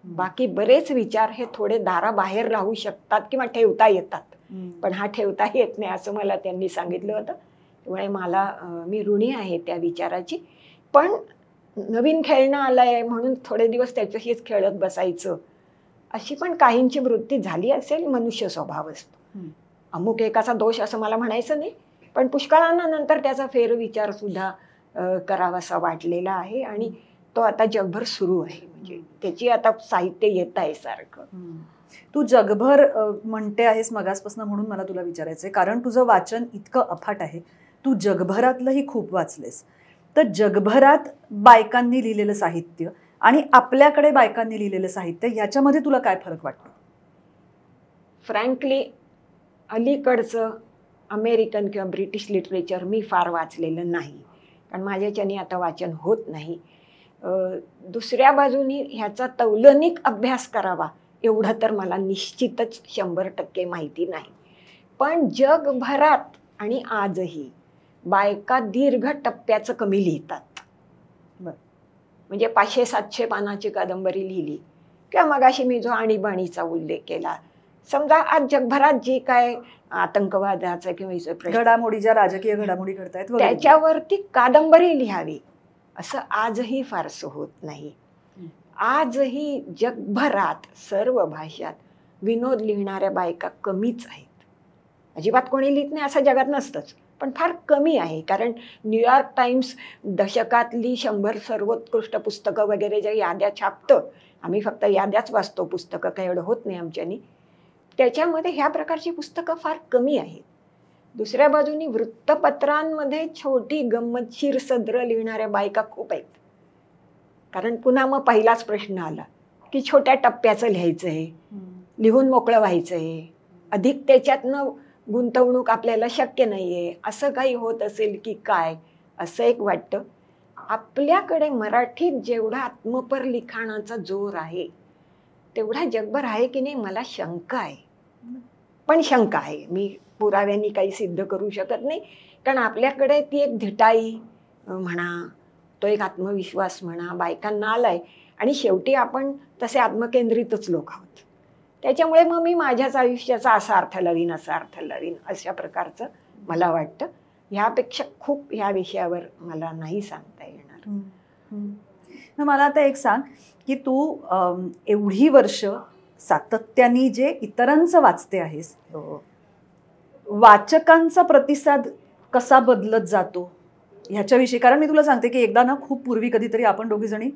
Speaker 1: बाकी बरेच विचार हे थोडे दाराबाहेर राहू शकतात किंवा ठेवता येतात, पण हा ठेवता येत नाही असं मला त्यांनी सांगितलं होतं. त्यामुळे मी ऋणी आहे त्या विचाराची. पण नवीन खेळणं आलंय म्हणून थोडे दिवस त्याच्याशीच खेळत बसायचं, अशी पण काहींची वृत्ती झाली असेल. मनुष्य स्वभाव असतो. अमुक एकाचा दोष असं मला म्हणायचं नाही, पण पुष्कळांना नंतर त्याचा फेरविचार सुद्धा करावासा वाटलेला आहे. आणि तो आता जगभर सुरू आहे. म्हणजे त्याची आता साहित्य येत आहे सारखं.
Speaker 2: तू जगभर म्हणते आहेस मगासपासून, म्हणून मला तुला विचारायचंय, कारण तुझं वाचन इतकं अफाट आहे. तू जगभरातलंही खूप वाचलेस. तर जगभरात बायकांनी लिहिलेलं साहित्य आणि आपल्याकडे बायकांनी लिहिलेलं साहित्य याच्यामध्ये तुला काय फरक वाटतो?
Speaker 1: फ्रँकली अलीकडचं अमेरिकन किंवा ब्रिटिश लिटरेचर मी फार वाचलेलं नाही, कारण माझ्याच्यानी आता वाचन होत नाही. दुसऱ्या बाजूनी ह्याचा तौलनिक अभ्यास करावा एवढं तर मला निश्चितच 100% माहिती नाही. पण जगभरात आणि आजही बायका दीर्घ टप्प्याचं कमी लिहितात. म्हणजे 500-700 पानाची कादंबरी लिहिली किंवा मगाशी मी जो आणीबाणीचा उल्लेख केला, समजा आज जगभरात जी काय आतंकवादाचा किंवा
Speaker 2: घडामोडी, ज्या राजकीय घडामोडी घडतायत
Speaker 1: त्याच्यावरती कादंबरी लिहावी असं आजही फारसं होत नाही. आजही जगभरात सर्व भाषात विनोद लिहिणाऱ्या बायका कमीच आहेत. अजिबात कोणी लिहित नाही असं जगात नसतंच, पण फार कमी आहे. कारण न्यूयॉर्क टाइम्स दशकातली 100 सर्वोत्कृष्ट पुस्तकं वगैरे ज्या याद्या छापतं, आम्ही फक्त याद्याच वाचतो, पुस्तकं काही एवढं होत नाही आमच्यानी, त्याच्यामध्ये ह्या प्रकारची पुस्तकं फार कमी आहेत. दुसऱ्या बाजूनी वृत्तपत्रांमध्ये छोटी गंमतशीर सदरं लिहिणाऱ्या बायका खूप आहेत. कारण पुन्हा मग पहिलाच प्रश्न आला की छोट्या टप्प्याचं लिहायचं आहे, लिहून मोकळं व्हायचं आहे, अधिक त्याच्यातनं गुंतवणूक आपल्याला शक्य नाही आहे, असं काही होत असेल की काय, असं एक वाटतं. आपल्याकडे मराठीत जेवढा आत्मपर लिखाणाचा जोर आहे तेवढा जगभर आहे की नाही मला शंका आहे. पण शंका आहे, मी पुराव्यांनी काही सिद्ध करू शकत नाही. कारण आपल्याकडे ती एक धिटाई म्हणा, तो एक आत्मविश्वास म्हणा बायकांना आलाय. आणि शेवटी आपण तसे आत्मकेंद्रितच लोक आहोत. त्याच्यामुळे मग मी माझ्याच आयुष्याचा असा अर्थ लावीन, असा अर्थ लावीन, अशा प्रकारचं मला वाटतं. ह्यापेक्षा खूप ह्या विषयावर मला नाही सांगता येणार.
Speaker 2: मला आता एक सांग की तू एवढी वर्ष सातत्याने जे इतरांचं वाचते आहेस, वाचकांचा प्रतिसाद कसा बदलत जातो ह्याच्याविषयी? कारण मी तुला सांगते की एकदा ना खूप पूर्वी कधीतरी आपण दोघी जणी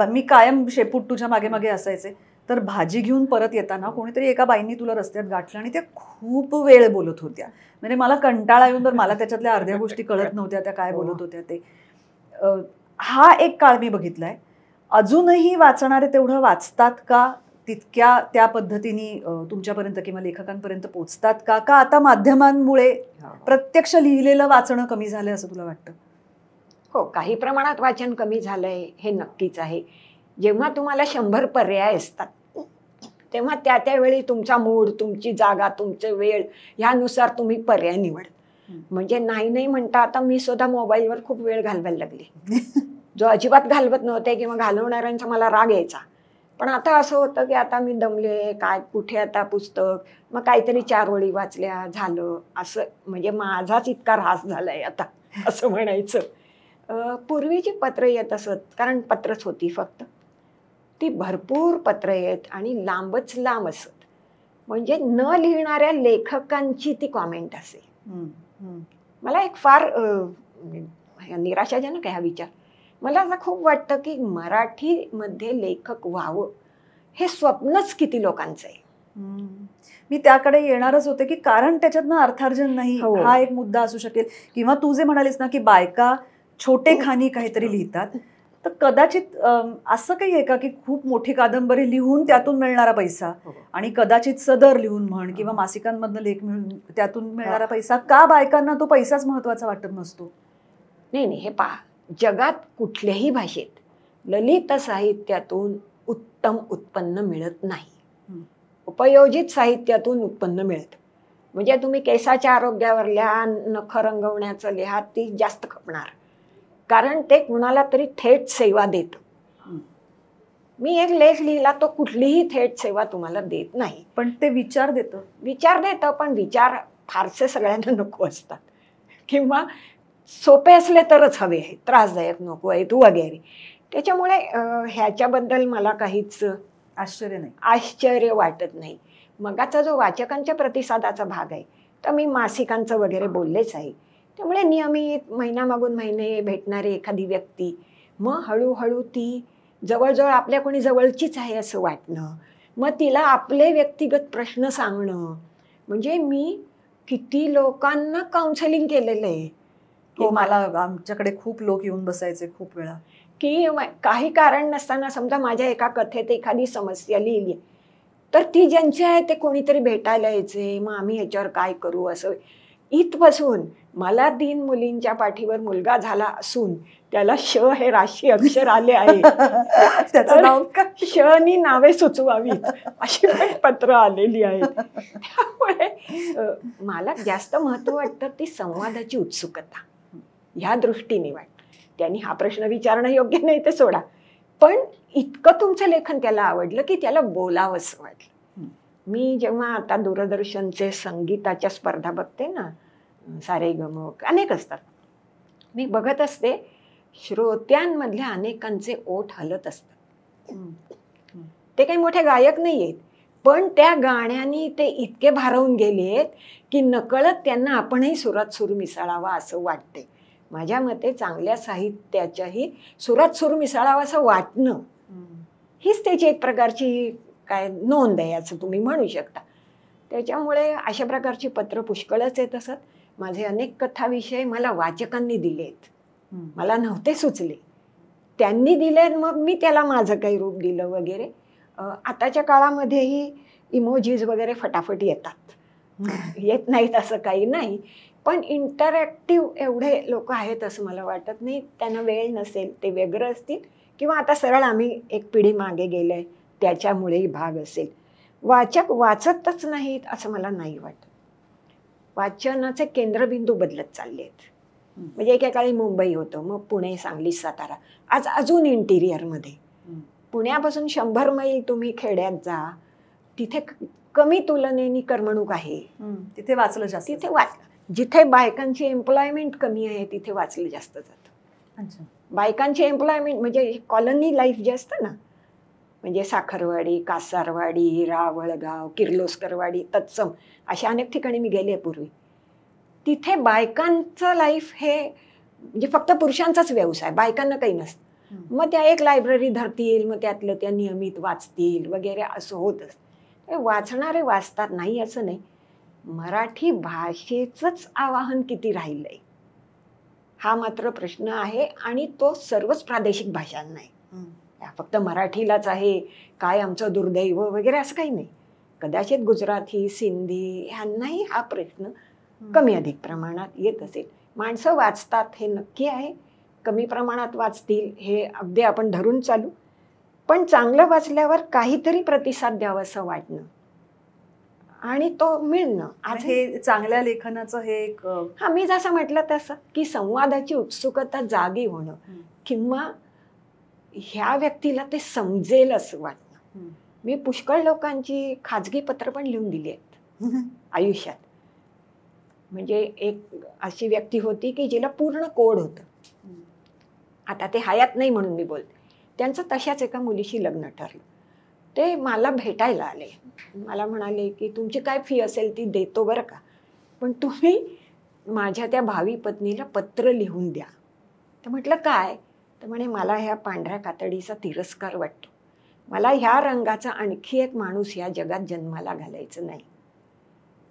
Speaker 2: मी कायम शेपूट तुझ्या मागे मागे असायचे, तर भाजी घेऊन परत येताना कोणीतरी एका बाईंनी तुला रस्त्यात गाठलं आणि त्या खूप वेळ बोलत होत्या. म्हणजे मला कंटाळा येऊन, तर मला त्याच्यातल्या अर्ध्या गोष्टी कळत नव्हत्या त्या काय बोलत होत्या ते. हा एक काळ मी बघितलाय. अजूनही वाचणारे तेवढं वाचतात का? तितक्या त्या पद्धतीने तुमच्यापर्यंत किंवा लेखकांपर्यंत पोचतात का? का आता माध्यमांमुळे प्रत्यक्ष लिहिलेलं वाचणं कमी झालंय असं तुला वाटतं?
Speaker 1: हो, काही प्रमाणात वाचन कमी झालंय हे नक्कीच आहे. जेव्हा तुम्हाला 100 पर्याय असतात तेव्हा त्या त्यावेळी तुमचा मूड, तुमची जागा, तुमचे वेळ ह्यानुसार तुम्ही पर्याय निवड. म्हणजे नाही म्हणता आता मी सुद्धा मोबाईलवर खूप वेळ घालवायला लागले, जो अजिबात घालवत नव्हते किंवा घालवणाऱ्यांचा मला राग यायचा. पण आता असं होतं की आता मी दमले, काय कुठे आता पुस्तक, मग काहीतरी 4 ओळी वाचल्या झालं असं. म्हणजे माझाच इतका ऱ्हास झालाय आता असं म्हणायचं. पूर्वीची पत्र येत असत, कारण पत्रच होती फक्त, ती भरपूर पत्र येत आणि लांबच लांब असत. म्हणजे न लिहिणाऱ्या लेखकांची ती कॉमेंट असे. मला एक फार निराशाजनक आहे हा विचार. मला असं खूप वाटतं की मराठीमध्ये लेखक व्हावं हे स्वप्नच किती लोकांचं आहे.
Speaker 2: मी त्याकडे येणारच होते की कारण त्याच्यातनं अर्थार्जन नाही हा एक मुद्दा असू शकेल. किंवा तू जे म्हणालीस ना की बायका छोटे खानी काहीतरी लिहितात, तर कदाचित असं काही आहे का की खूप मोठी कादंबरी लिहून त्यातून मिळणारा पैसा आणि कदाचित सदर लिहून म्हण किंवा मासिकांमधनं लेख मिळून त्यातून मिळणारा पैसा, का बायकांना तो पैसाच महत्वाचा वाटत नसतो?
Speaker 1: नाही, हे पहा, जगात कुठल्याही भाषेत ललित साहित्यातून उत्तम उत्पन्न मिळत नाही. उपयोजित साहित्यातून उत्पन्न मिळतं. म्हणजे तुम्ही केसाच्या आरोग्यावरल्या नख रंगवण्याचं लिहात ती जास्त खपणार, कारण ते कुणाला तरी थेट सेवा देतं. मी एक लेख लिहिला तो कुठलीही थेट सेवा तुम्हाला देत नाही,
Speaker 2: पण ते विचार देतं.
Speaker 1: विचार देतं, पण विचार फारसे सगळ्यांना नको असतात, किंवा सोपे असले तरच हवे आहेत, त्रासदायक नको आहेत वगैरे. त्याच्यामुळे ह्याच्याबद्दल मला काहीच आश्चर्य वाटत नाही. मगाचा जो वाचकांच्या प्रतिसादाचा भाग आहे, तर मी मासिकांचं वगैरे बोललेच आहे. त्यामुळे नियमित महिन्यामागून महिने भेटणारी एखादी व्यक्ती, मग हळूहळू ती जवळजवळ आपल्या कोणी जवळचीच आहे असं वाटणं, मग तिला आपले व्यक्तिगत प्रश्न सांगणं. म्हणजे मी किती लोकांना काउन्सिलिंग केलेलं आहे.
Speaker 2: हो, मला आमच्याकडे खूप लोक येऊन बसायचे खूप वेळा,
Speaker 1: की काही कारण नसताना समजा माझ्या एका कथेत एखादी समस्या लिहिली, तर ती ज्यांची आहे ते कोणीतरी भेटायला यायचे, मग आम्ही ह्याच्यावर काय करू असं. इथपासून मला 3 मुलींच्या पाठीवर मुलगा झाला असून त्याला श हे राशी अक्षर आले आहे, त्याचं नाव श नी नावे सुचवावीत अशी पण पत्र आलेली आहेत. त्यामुळे मला जास्त महत्व वाटतं ती संवादाची उत्सुकता, ह्या दृष्टीने वाटतं. त्यांनी हा प्रश्न विचारणं योग्य नाही ते सोडा, पण इतकं तुमचं लेखन त्याला आवडलं की त्याला बोलावंसं वाटलं. मी जेव्हा आता दूरदर्शनचे संगीताच्या स्पर्धा बघते ना, सारेगम अनेक असतात, मी बघत असते, श्रोत्यांमधल्या अनेकांचे ओठ हलत असतात. ते काही मोठे गायक नाही आहेत, पण त्या गाण्यानी ते इतके भारावून गेलेत की नकळत त्यांना आपणही सुरात सूर मिसळावा असं वाटते. माझ्या मते चांगल्या साहित्याच्याही सुरात सूर मिसळावा असं वाटणं हीच त्याची एक प्रकारची काय नोंद आहे असं तुम्ही म्हणू शकता. त्याच्यामुळे अशा प्रकारची पत्र पुष्कळच येत असत. माझे अनेक कथाविषय मला वाचकांनी दिलेत, मला नव्हते सुचले, त्यांनी दिले, मग मी त्याला माझं काही रूप दिलं वगैरे. आताच्या काळामध्येही इमोजीज वगैरे फटाफट येतात, येत नाहीत असं काही नाही, पण इंटरॅक्टिव्ह एवढे लोक आहेत असं मला वाटत नाही. त्यांना वेळ नसेल, ते व्यग्र असतील, किंवा आता सरळ आम्ही एक पिढी मागे गेलोय त्याच्यामुळेही भाग असेल. वाचक वाचतच नाहीत असं मला नाही वाटत. वाचनाचे केंद्रबिंदू बदलत चालले आहेत. म्हणजे एके काळी मुंबई होतं, मग पुणे, सांगली, सातारा, आज अजून इंटिरियरमध्ये. पुण्यापासून 100 मैल तुम्ही खेड्यात जा, तिथे कमी तुलनेने करमणूक आहे,
Speaker 2: तिथे वाचलं जास्त.
Speaker 1: तिथे जिथे बायकांची एम्प्लॉयमेंट कमी आहे तिथे वाचलं जास्त जातं. बायकांची एम्प्लॉयमेंट म्हणजे कॉलनी लाईफ जे असतं ना, म्हणजे साखरवाडी, कासारवाडी, रावळगाव, किर्लोस्करवाडी, तत्सम अशा अनेक ठिकाणी मी गेले पूर्वी. तिथे बायकांचं लाईफ हे म्हणजे फक्त पुरुषांचाच व्यवसाय, बायकांना काही नसतं. मग त्या एक लायब्ररी धरतील, मग त्यातलं त्या नियमित वाचतील वगैरे असं होत असतं. वाचणारे वाचतात, नाही असं नाही. मराठी भाषेचंच आवाहन किती राहिलंय हा मात्र प्रश्न आहे, आणि तो सर्वच प्रादेशिक भाषांना आहे. फक्त मराठीलाच आहे काय आमचं दुर्दैव वगैरे असं काही नाही. कदाचित गुजराती, सिंधी ह्यांनाही हा प्रश्न कमी अधिक प्रमाणात येत असेल. माणसं वाचतात हे नक्की आहे, कमी प्रमाणात वाचतील हे अगदी आपण धरून चालू, पण चांगलं वाचल्यावर काहीतरी प्रतिसाद द्यावा असं वाटणं आणि तो मिळणं, आज
Speaker 2: हे चांगल्या लेखनाचं हे एक
Speaker 1: मी जसं म्हटलं तसं की संवादाची उत्सुकता जागी होणं, किंवा ह्या व्यक्तीला ते समजेल असं वाटणं. मी पुष्कळ लोकांची खाजगी पत्र पण लिहून दिली आहेत आयुष्यात. म्हणजे एक अशी व्यक्ती होती की जिला पूर्ण कोड होतं, आता ते हयात नाही म्हणून मी बोलते. त्यांचं तशाच एका मुलीशी लग्न ठरलं. ते मला भेटायला आले, मला म्हणाले की तुमची काय फी असेल ती देतो बरं का, पण तुम्ही माझ्या त्या भावी पत्नीला पत्र लिहून द्या. तर म्हटलं काय? तर म्हणे मला ह्या पांढऱ्या कातडीचा तिरस्कार वाटतो, मला ह्या रंगाचा आणखी एक माणूस ह्या जगात जन्माला घालायचं नाही.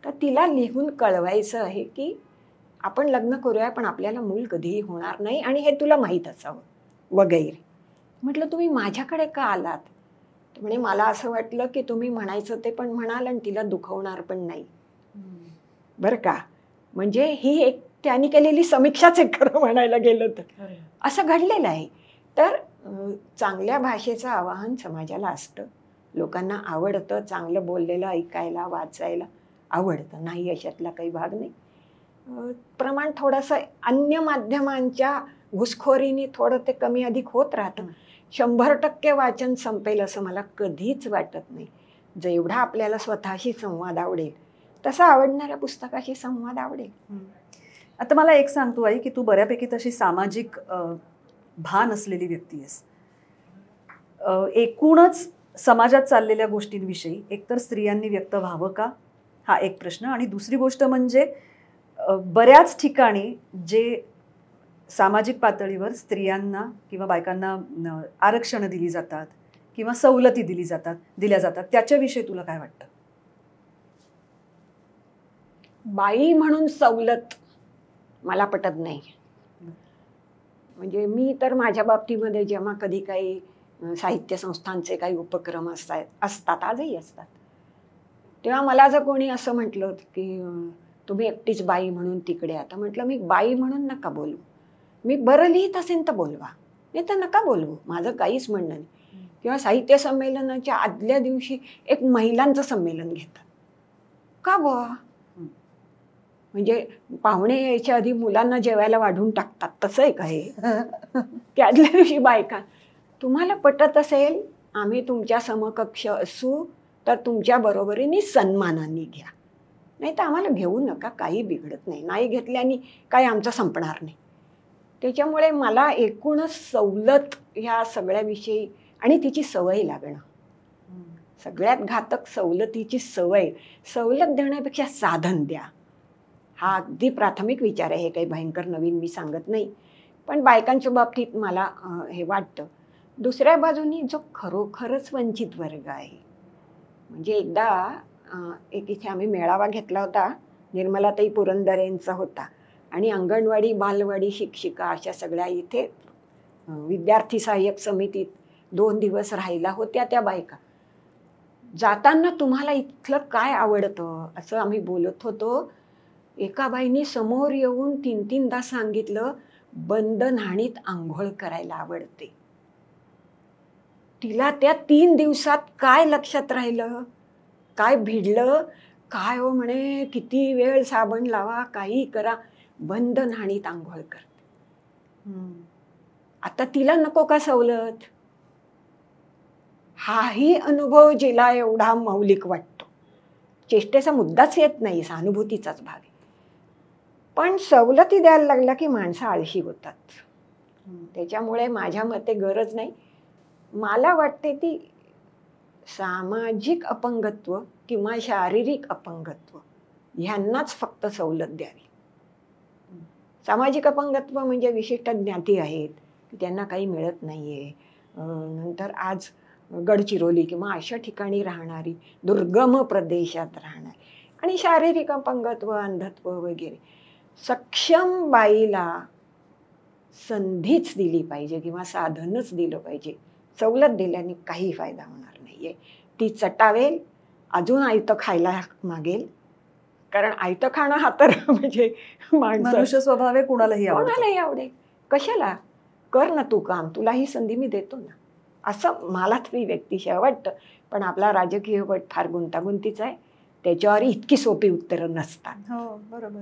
Speaker 1: तर तिला लिहून कळवायचं आहे की आपण लग्न करूया, पण आपल्याला मूल कधीही होणार नाही आणि हे तुला माहीत असावं वगैरे. म्हटलं तुम्ही माझ्याकडे का आलात? तर म्हणे मला असं वाटलं की तुम्ही म्हणायचं ते पण म्हणाल आणि तिला दुखवणार पण नाही बरं का. म्हणजे ही एक त्यांनी केलेली समीक्षाच एक खरं म्हणायला गेलं तर असं घडलेलं आहे तर चांगल्या भाषेचं आवाहन समाजाला असतं, लोकांना आवडतं, चांगलं बोललेलं ऐकायला वाचायला आवडतं, नाही अशातला काही भाग नाही. प्रमाण थोडंसं अन्य माध्यमांच्या घुसखोरीने थोडं ते कमी अधिक होत राहतं. 100% वाचन संपेल असं मला कधीच वाटत नाही. जेवढा आपल्याला स्वतःशी संवाद आवडेल तसा आवडणाऱ्या पुस्तकाशी संवाद आवडेल.
Speaker 2: आता मला एक सांग तू आई, की तू बऱ्यापैकी तशी सामाजिक भान असलेली व्यक्ती आहेस. एकूणच समाजात चाललेल्या गोष्टींविषयी एकतर स्त्रियांनी व्यक्त व्हावं का, हा एक प्रश्न. आणि दुसरी गोष्ट म्हणजे बऱ्याच ठिकाणी जे सामाजिक पातळीवर स्त्रियांना किंवा बायकांना आरक्षणं दिली जातात किंवा सवलती दिल्या जातात त्याच्याविषयी तुला काय वाटतं?
Speaker 1: बाई म्हणून सवलत मला पटत नाही. म्हणजे मी तर माझ्या बाबतीमध्ये जेव्हा कधी काही साहित्य संस्थांचे काही उपक्रम असतात आजही असतात, तेव्हा मला जर कोणी असं म्हटलं की तुम्ही एकटीच बाई म्हणून तिकडे आता, म्हटलं मी बाई म्हणून नका बोलू, मी बरं लिहित असेल तर बोलवा, नाही तर नका बोलवू, माझं काहीच म्हणणं नाही. किंवा साहित्य संमेलनाच्या आदल्या दिवशी एक महिलांचं संमेलन घेतात का बुवा, म्हणजे पाहुणे यायच्या आधी मुलांना जेवायला वाढून टाकतात तसं आहे का हे? की आदल्या दिवशी बायका, तुम्हाला पटत असेल आम्ही तुमच्या समकक्ष असू तर तुमच्या बरोबरीने सन्मानाने घ्या, नाही तर आम्हाला घेऊ नका, काही बिघडत नाही, नाही घेतल्याने काय आमचं संपणार नाही. त्याच्यामुळे मला एकूणच सवलत ह्या सगळ्याविषयी आणि तिची सवय लागणं, सगळ्यात घातक सवलतीची सवय. सवलत देण्यापेक्षा साधन द्या, हा अगदी प्राथमिक विचार आहे. हे काही भयंकर नवीन मी सांगत नाही, पण बायकांच्या बाबतीत मला हे वाटतं. दुसऱ्या बाजूनी जो खरोखरच वंचित वर्ग आहे, म्हणजे एकदा एक इथे आम्ही मेळावा घेतला होता, निर्मलाताई पुरंदरेंचा होता, आणि अंगणवाडी बालवाडी शिक्षिका अशा सगळ्या इथे विद्यार्थी सहाय्यक समितीत 2 दिवस राहिला होत्या त्या बायका. जाताना तुम्हाला इथलं काय आवडतं असं आम्ही बोलत होतो. एका बाईनी समोर येऊन 3-3दा सांगितलं बंद न्हाणीत आंघोळ करायला आवडते. तिला त्या 3 दिवसात काय लक्षात राहिलं, काय भिडलं, काय हो म्हणे किती वेळ साबण लावा काही करा, बंद न्हाणीत आंघोळ करते. आता तिला नको का सवलत? हाही अनुभव जिला एवढा मौलिक वाटतो, चेष्टेचा मुद्दाच येत नाही, सहानुभूतीचाच भाग आहे. पण सवलती द्यायला लागल्या की माणसं आळशी होतात. त्याच्यामुळे माझ्या मते गरज नाही. मला वाटते ती सामाजिक अपंगत्व किंवा शारीरिक अपंगत्व ह्यांनाच फक्त सवलत द्यावी. सामाजिक अपंगत्व म्हणजे विशिष्ट ज्ञाती आहेत की त्यांना काही मिळत नाहीये, नंतर आज गडचिरोली किंवा अशा ठिकाणी राहणारी, दुर्गम प्रदेशात राहणारी, आणि शारीरिक अपंगत्व अंधत्व वगैरे. सक्षम बाईला संधीच दिली पाहिजे किंवा साधनच दिलं पाहिजे. सवलत दिल्याने काही फायदा होणार नाहीये. ती चटावेल, अजून आयतं खायला मागेल, कारण आयतं खाणं हा तर म्हणजे
Speaker 2: मनुष्य स्वभाव आहे, कुणालाही
Speaker 1: आवडेल. कशाला, कर ना तू काम, तुला ही संधी मी देतो ना, असं मला तरी व्यक्तिशः वाटतं. पण आपला राजकीय पट फार गुंतागुंतीचा आहे, त्याच्यावर इतकी सोपी उत्तरं नसतात.
Speaker 2: हो बरोबर.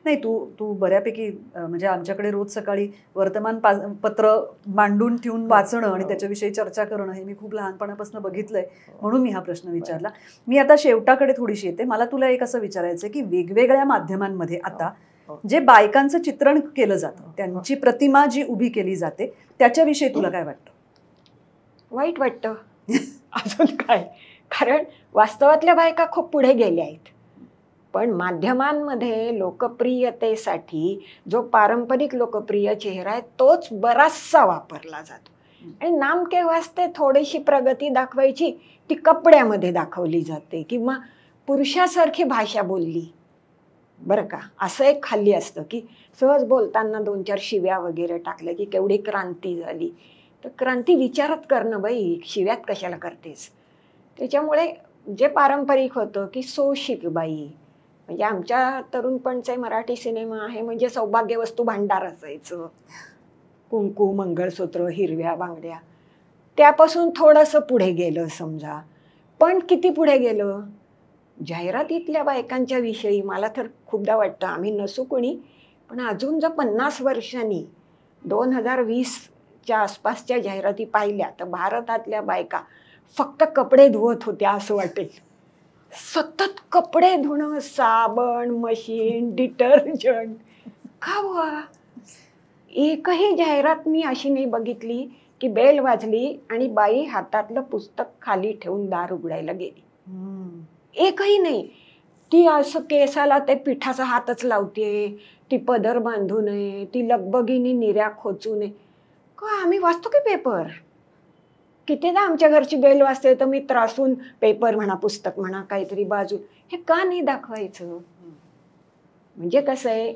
Speaker 2: नाही, तू बऱ्यापैकी म्हणजे आमच्याकडे रोज सकाळी वर्तमान पत्र मांडून ठेवून वाचणं आणि त्याच्याविषयी चर्चा करणं हे मी खूप लहानपणापासून बघितलंय, म्हणून मी हा प्रश्न विचारला. मी आता शेवटाकडे थोडीशी येते. मला तुला एक असं विचारायचं की वेगवेगळ्या माध्यमांमध्ये आता जे बायकांचं चित्रण केलं जातं, त्यांची प्रतिमा जी उभी केली जाते, त्याच्याविषयी तुला काय वाटतं?
Speaker 1: वाईट वाटतं. अजून काय, कारण वास्तवातल्या बायका खूप पुढे गेल्या आहेत, पण माध्यमांमध्ये लोकप्रियतेसाठी जो पारंपरिक लोकप्रिय चेहरा आहे तोच बराचसा वापरला जातो. आणि नामके वास्ते थोडीशी प्रगती दाखवायची ती कपड्यामध्ये दाखवली जाते किंवा पुरुषासारखी भाषा बोलली, बरं का, असं एक खाली असतं की सहज बोलताना 2-4 शिव्या वगैरे टाकल्या की केवढी क्रांती झाली. तर क्रांती विचारत करणं बाई, शिव्यात कशाला करतेस. त्याच्यामुळे जे पारंपरिक होतं की सोशिक बाई, म्हणजे आमच्या तरुणपणचे मराठी सिनेमा आहे म्हणजे सौभाग्यवस्तू भांडार असायचं, कुंकू, मंगळसूत्र, हिरव्या बांगड्या, त्यापासून थोडंसं पुढे गेलं समजा. पण किती पुढे गेलं? जाहिरातीतल्या बायकांच्या विषयी मला तर खूपदा वाटतं, आम्ही नसू कोणी, पण अजून जर 50 वर्षांनी 2020च्या आसपासच्या जाहिराती पाहिल्या तर भारतातल्या बायका फक्त कपडे धुवत होत्या असं वाटेल. सतत कपडे धुणं, साबण, मशीन, डिटर्जंट. का बुवा? एकही जाहिरात मी अशी नाही बघितली की बेल वाजली आणि बाई हातातलं पुस्तक खाली ठेवून दार उघडायला गेली. एकही नाही. ती असं केसाला ते पिठाचा हातच लावते, ती पदर बांधू नये, ती लगबगीने निर्या खोचू नये. का आम्ही वाचतो की पेपर? कितीदा आमच्या घरची बेल वाजते तर मी त्रासून पेपर म्हणा, पुस्तक म्हणा, काहीतरी बाजू, हे का नाही दाखवायचं? म्हणजे कसं आहे,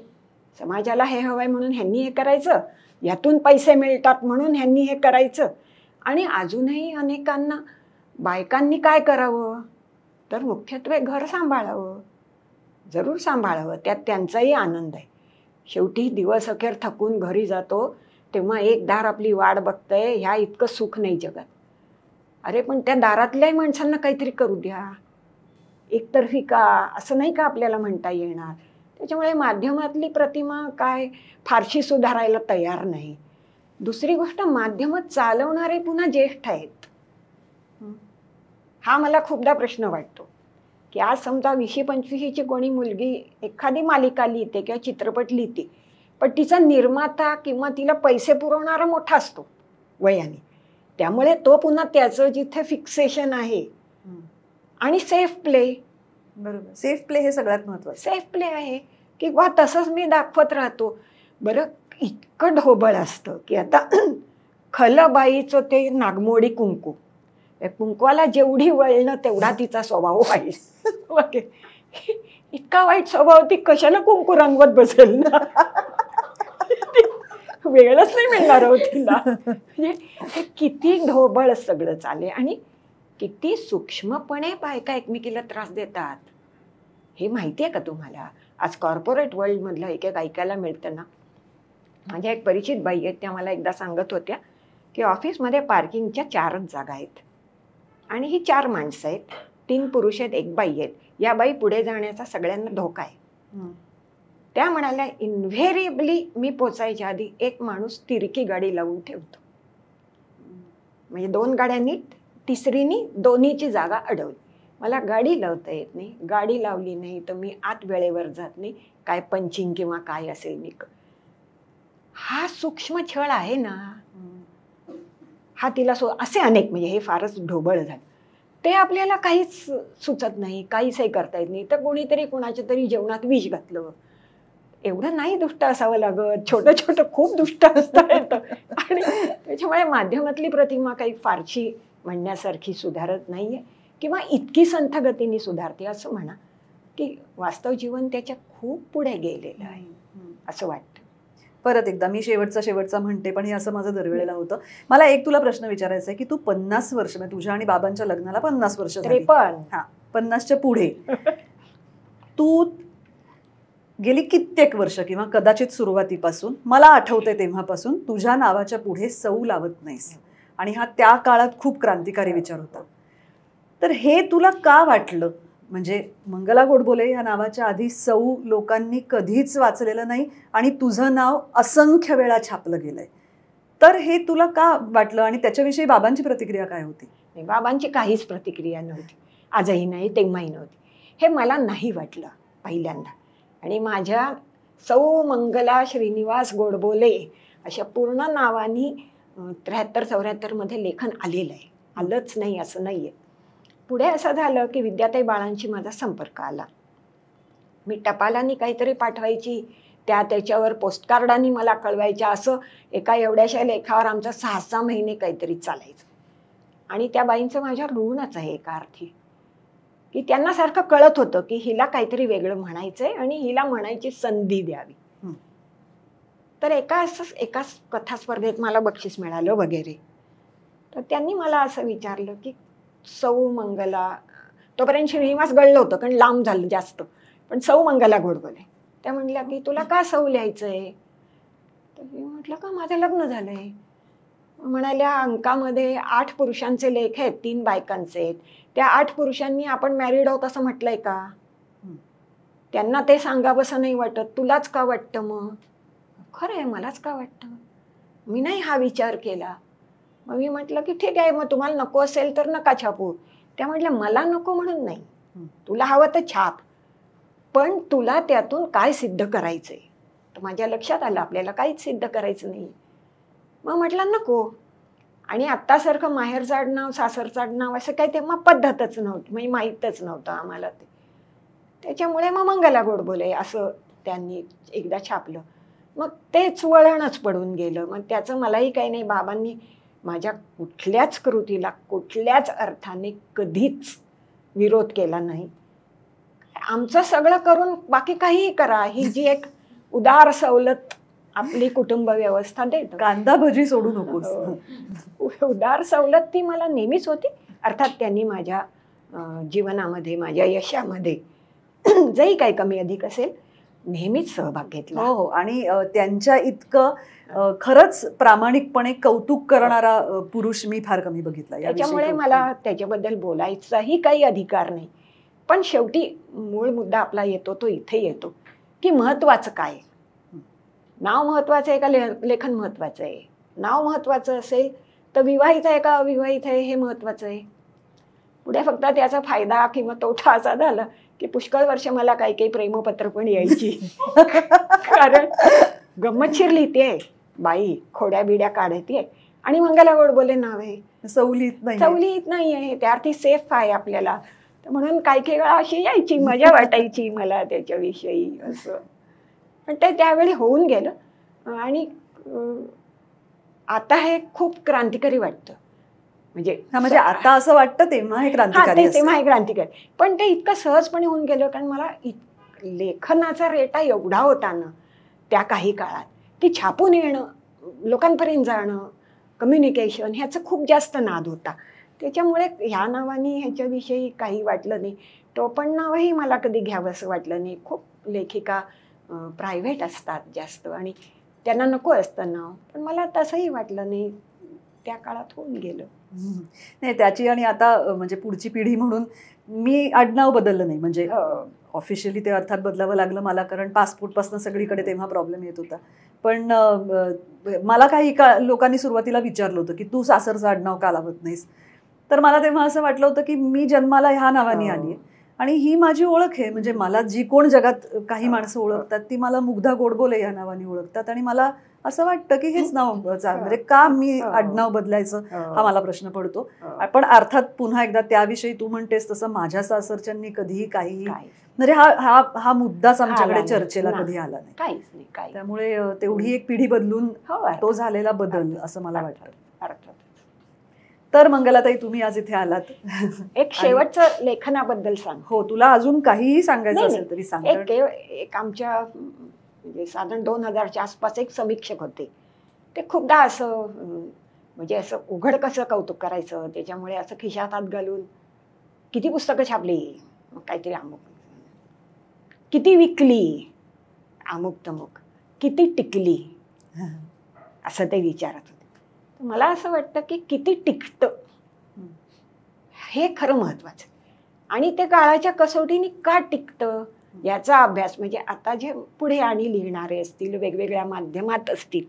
Speaker 1: समाजाला हे हवंय म्हणून ह्यांनी हे करायचं, यातून पैसे मिळतात म्हणून ह्यांनी हे करायचं. आणि अजूनही अनेकांना बायकांनी काय करावं तर मुख्यत्वे घर सांभाळावं, जरूर सांभाळावं, त्यात त्यांचाही आनंद आहे. शेवटी दिवस अखेर थकून घरी जातो तेव्हा एक दार आपली वाट बघतंय, ह्या इतकं सुख नाही जगात. अरे पण त्या दारातल्याही माणसांना काहीतरी करू द्या. एकतर्फी का असं नाही का आपल्याला म्हणता येणार. त्याच्यामुळे माध्यमातली प्रतिमा काय फारशी सुधारायला तयार नाही. दुसरी गोष्ट, माध्यम चालवणारे पुन्हा ज्येष्ठ आहेत. हा मला खूपदा प्रश्न वाटतो की आज समजा 20-25ची कोणी मुलगी एखादी मालिका लिहिते किंवा चित्रपट लिहिते, पण तिचा निर्माता किंवा तिला पैसे पुरवणारा मोठा असतो वयाने, त्यामुळे तो पुन्हा त्याचं जिथे फिक्सेशन आहे. आणि सेफ प्ले,
Speaker 2: बरोबर, सेफ प्ले हे सगळ्यात महत्त्वाचं.
Speaker 1: सेफ प्ले आहे की बा तसंच मी दाखवत राहतो. बरं, इतकं ढोबळ असतं की आता खलबाईचं ते नागमोडी कुंकू, कुंकवाला जेवढी वळणं तेवढा तिचा स्वभाव वाईट. इतका वाईट स्वभाव, ती कशाला कुंकू रंगवत बसेल ना. वेळच नाही मिळणार हो तिला. म्हणजे हे किती ढोबळ सगळं चाले आणि किती सूक्ष्मपणे बायका एकमेकीला त्रास देतात हे माहिती आहे का तुम्हाला? आज कॉर्पोरेट वर्ल्ड मधलं एक ऐकायला मिळतं ना. माझ्या एक परिचित बाई आहेत, त्या मला एकदा सांगत होत्या की ऑफिसमध्ये पार्किंगच्या 4च जागा आहेत आणि ही 4 माणसं आहेत, 3 पुरुष आहेत, 1 बाई आहेत. या बाई पुढे जाण्याचा सगळ्यांना धोका आहे. त्या म्हणाल्या, इन्व्हेरिएबली मी पोचायच्या आधी एक माणूस तिरकी गाडी लावून ठेवतो. म्हणजे 2 गाड्यांनी, तिसरीनी दोन्हीची जागा अडवली. मला गाडी लावता येत नाही, गाडी लावली नाही तर मी आत वेळेवर जात नाही, काय पंचिंग किंवा काय असेल मी. हा सूक्ष्म छळ आहे ना. हा तिला असे अनेक, म्हणजे हे फारच ढोबळ झालं. ते आपल्याला काहीच सुचत नाही, काहीच हे करता येत नाही. तर कोणीतरी कोणाच्या तरी जेवणात विष घातलं. एवढं नाही दुष्ट असावं लागत, छोटं छोटं खूप दुष्ट असता येतं. आणि त्याच्यामुळे माध्यमातली प्रतिमा काही फारशी म्हणण्यासारखी सुधारत नाहीये किंवा इतकी संथ गतीने सुधारते असं म्हणा की वास्तव जीवन त्याच्या खूप पुढे गेलेलं आहे असं वाटतं.
Speaker 2: परत एकदा मी शेवटचा म्हणते, पण हे असं माझं दरवेळेला होतं. मला एक तुला प्रश्न विचारायचा आहे की तू 50 वर्ष, म्हणजे तुझ्या आणि बाबांच्या लग्नाला 50 वर्ष झाली.
Speaker 1: 53.
Speaker 2: हा, 50च्या पुढे तू गेली कित्येक वर्ष किंवा कदाचित सुरुवातीपासून, मला आठवते तेव्हापासून तुझ्या नावाच्या पुढे सौ लावत नाहीस. आणि हा त्या काळात खूप क्रांतिकारी विचार होता. तर हे तुला का वाटलं? म्हणजे मंगला गोडबोले या नावाच्या आधी सौ लोकांनी कधीच वाचलेलं नाही आणि तुझं नाव असंख्य वेळा छापलं गेलंय. तर हे तुला का वाटलं आणि त्याच्याविषयी बाबांची प्रतिक्रिया काय होती?
Speaker 1: बाबांची काहीच प्रतिक्रिया नव्हती, आजही नाही, तेव्हाही नव्हती. हे मला नाही वाटलं पहिल्यांदा. आणि माझ्या सौ मंगला श्रीनिवास गोडबोले अशा पूर्ण नावानी 73-74 मध्ये लेखन आलेलं आहे. आलंच नाही असं नाहीये. पुढे असं झालं की विद्याताई बाळांशी माझा संपर्क आला. मी टपालांनी काहीतरी पाठवायची, त्याच्यावर पोस्टकार्डांनी मला कळवायच्या. असं एका एवढ्याशा लेखावर आमचं 6-6 महिने काहीतरी चालायचं. आणि त्या बाईंचं माझ्यावर ऋणच आहे एका अर्थी, की त्यांना सारखं कळत होतं की हिला काहीतरी वेगळं म्हणायचंय आणि हिला म्हणायची संधी द्यावी. तर एका कथा स्पर्धेत मला बक्षीस मिळालं वगैरे. तर त्यांनी मला असं विचारलं की सौ मंगला, तोपर्यंत श्रीनिवास गळलं होतं कारण लांब झालं जास्त, पण सौ मंगला गोडबोले. त्या म्हणल्या की तुला का सौ लिहायचंय? तर मी म्हटलं का माझं लग्न झालंय. म्हणाल्या अंकामध्ये 8 पुरुषांचे लेख आहेत, 3 बायकांचे आहेत. त्या 8 पुरुषांनी आपण मॅरिड आहोत असं म्हटलंय का? त्यांना ते सांगावंसं नाही वाटत, तुलाच का वाटतं मग? खरं आहे, मलाच का वाटतं? मी नाही हा विचार केला. मग मी म्हटलं की ठीक आहे, मग तुम्हाला नको असेल तर नका छापू. त्या म्हटल्या मला नको म्हणून नाही, तुला हवं तर छाप, पण तुला त्यातून काय सिद्ध करायचंय? तर माझ्या लक्षात आलं आपल्याला काहीच सिद्ध करायचं नाही. मग म्हटलं नको. आणि आत्तासारखं माहेरचं आडनाव सासरचं आडनाव असं काही तेव्हा पद्धतच नव्हती, म्हणजे माहीतच नव्हतं आम्हाला ते. त्याच्यामुळे मग मंगला गोडबोले असं त्यांनी एकदा छापलं. मग तेच वळणच पडून गेलं. मग त्याचं मलाही काही नाही, बाबांनी माझ्या कुठल्याच कृतीला कुठल्याच अर्थाने कधीच विरोध केला नाही. आमचं सगळं करून बाकी काहीही करा, ही जी एक उदार सवलत आपली कुटुंब व्यवस्था देत.
Speaker 2: कांदा भजी सोडू नकोस.
Speaker 1: उदार सवलत ती मला नेहमीच होती. अर्थात त्यांनी माझ्या जीवनामध्ये, माझ्या यशामध्ये जरी काही कमी अधिक असेल नेहमीच सहभाग घेतला.
Speaker 2: हो. आणि त्यांच्या इतकं खरंच प्रामाणिकपणे कौतुक करणारा पुरुष मी फार कमी बघितला.
Speaker 1: त्याच्यामुळे मला त्याच्याबद्दल बोलायचाही काही अधिकार नाही. पण शेवटी मूळ मुद्दा आपला येतो तो इथे येतो की महत्वाचं काय? नाव महत्वाचं आहे का लेखन महत्वाचं आहे? नाव महत्वाचं असेल तर विवाहित आहे का अविवाहित आहे हे महत्वाचं आहे. पुढे फक्त त्याचा फायदा किंवा तोटा असा झाला की पुष्कळ वर्ष मला काही काही प्रेमपत्र पण यायची. कारण गंमतशीर लिहितेय बाई, खोड्या बिड्या काढतेय आणि मंगला गोडबोले नाव आहे, चवलीत नाही आहे, त्या अर्थी सेफ आहे आपल्याला. म्हणून काही काही वेळा अशी यायची, मजा वाटायची मला त्याच्याविषयी असं. पण ते त्यावेळी होऊन गेलं. आणि आता हे खूप क्रांतिकारी वाटतं. म्हणजे
Speaker 2: आता असं वाटतं तेव्हा हे क्रांतिकारी,
Speaker 1: तेव्हा हे क्रांतिकारी. पण ते इतकं सहजपणे होऊन गेलं कारण मला लेखनाचा रेटा एवढा होता ना त्या काही काळात की छापून येणं, लोकांपर्यंत जाणं, कम्युनिकेशन ह्याचं खूप जास्त नाद होता. त्याच्यामुळे ह्या नावाने ह्याच्याविषयी काही वाटलं नाही. टोपण नावही मला कधी घ्यावं असं वाटलं नाही. खूप लेखिका प्रायव्हेट असतात जास्त आणि त्यांना नको असतं नाव, पण मला तसंही वाटलं नाही. त्या काळात होऊन गेलं.
Speaker 2: नाही त्याची. आणि आता म्हणजे पुढची पिढी म्हणून मी आडनाव बदललं नाही. म्हणजे ऑफिशियली ते अर्थात बदलावं लागलं मला, कारण पासपोर्टपासून सगळीकडे तेव्हा प्रॉब्लेम येत होता. पण मला काही लोकांनी सुरुवातीला विचारलं होतं की तू सासरचं आडनाव का लावत नाहीस. तर मला तेव्हा असं वाटलं होतं की मी जन्माला ह्या नावाने आली आहे आणि ही माझी ओळख आहे. म्हणजे मला जी कोण जगात काही माणसं ओळखतात ती मला मुग्धा गोडबोले या नावाने ओळखतात. आणि मला असं वाटतं की हेच नाव म्हणजे का मी आडनाव बदलायचं हा मला प्रश्न पडतो. पण अर्थात पुन्हा एकदा त्याविषयी तू म्हणतेस तसं माझ्या सासरच्यांनी कधीही काही म्हणजे हा मुद्दाच आमच्याकडे चर्चेला कधी आला नाही.
Speaker 1: काहीच नाही.
Speaker 2: त्यामुळे तेवढी एक पिढी बदलून तो झालेला बदल असं मला वाटतं. तर मंगलाताई तुम्ही आज इथे आलात.
Speaker 1: एक शेवटचं लेखनाबद्दल सांग.
Speaker 2: हो, तुला अजून काहीही सांगायचं असेल तरी सांग.
Speaker 1: एक आमच्या म्हणजे साधारण 2000च्या आसपास एक समीक्षक होते. ते खूपदा असं म्हणजे असं उघड कसं कौतुक करायचं, त्याच्यामुळे असं खिशात हात घालून किती पुस्तकं छापली, मग काहीतरी अमुक, किती विकली, अमुक तमुक, किती टिकली, असं ते विचारत होते. मला असं वाटतं की किती टिकतं हे खरं महत्वाचं. आणि ते काळाच्या कसोटीने का टिकतं याचा अभ्यास म्हणजे आता जे पुढे आणि लिहिणारे असतील, वेगवेगळ्या माध्यमात असतील,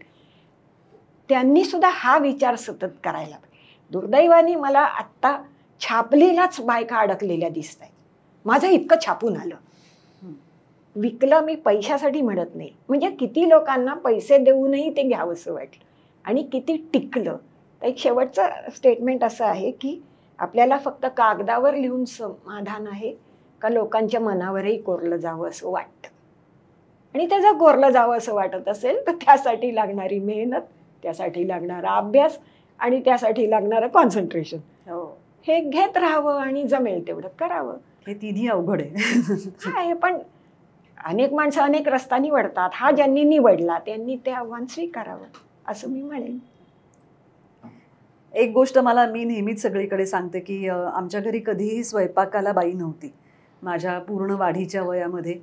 Speaker 1: त्यांनी सुद्धा हा विचार सतत करायला पाहिजे. दुर्दैवाने मला आत्ता छापलेलाच बायका अडकलेल्या दिसत आहेत. माझं इतकं छापून आलं, विकलं मी पैशासाठी म्हणत नाही, म्हणजे किती लोकांना पैसे देऊनही ते घ्यावंसं वाटलं आणि किती टिकलं. तर एक शेवटचं स्टेटमेंट असं आहे की आपल्याला फक्त कागदावर लिहून समाधान आहे का लोकांच्या मनावरही कोरलं जावं असं वाटतं. आणि ते जर कोरलं जावं असं वाटत असेल तर त्यासाठी लागणारी मेहनत, त्यासाठी लागणारा अभ्यास आणि त्यासाठी लागणारं कॉन्सन्ट्रेशन हे घेत राहावं आणि जमेल तेवढं करावं.
Speaker 2: हे तिन्ही अवघड आहे.
Speaker 1: पण अनेक माणसं अनेक रस्ता निवडतात. हा ज्यांनी निवडला त्यांनी ते आव्हान स्वीकारावं असं मी म्हणेन.
Speaker 2: एक गोष्ट मी नेहमीच सगळीकडे सांगते की आमच्या घरी कधीही स्वयंपाकाला बाई नव्हती. माझ्या पूर्ण वाढीच्या वयामध्ये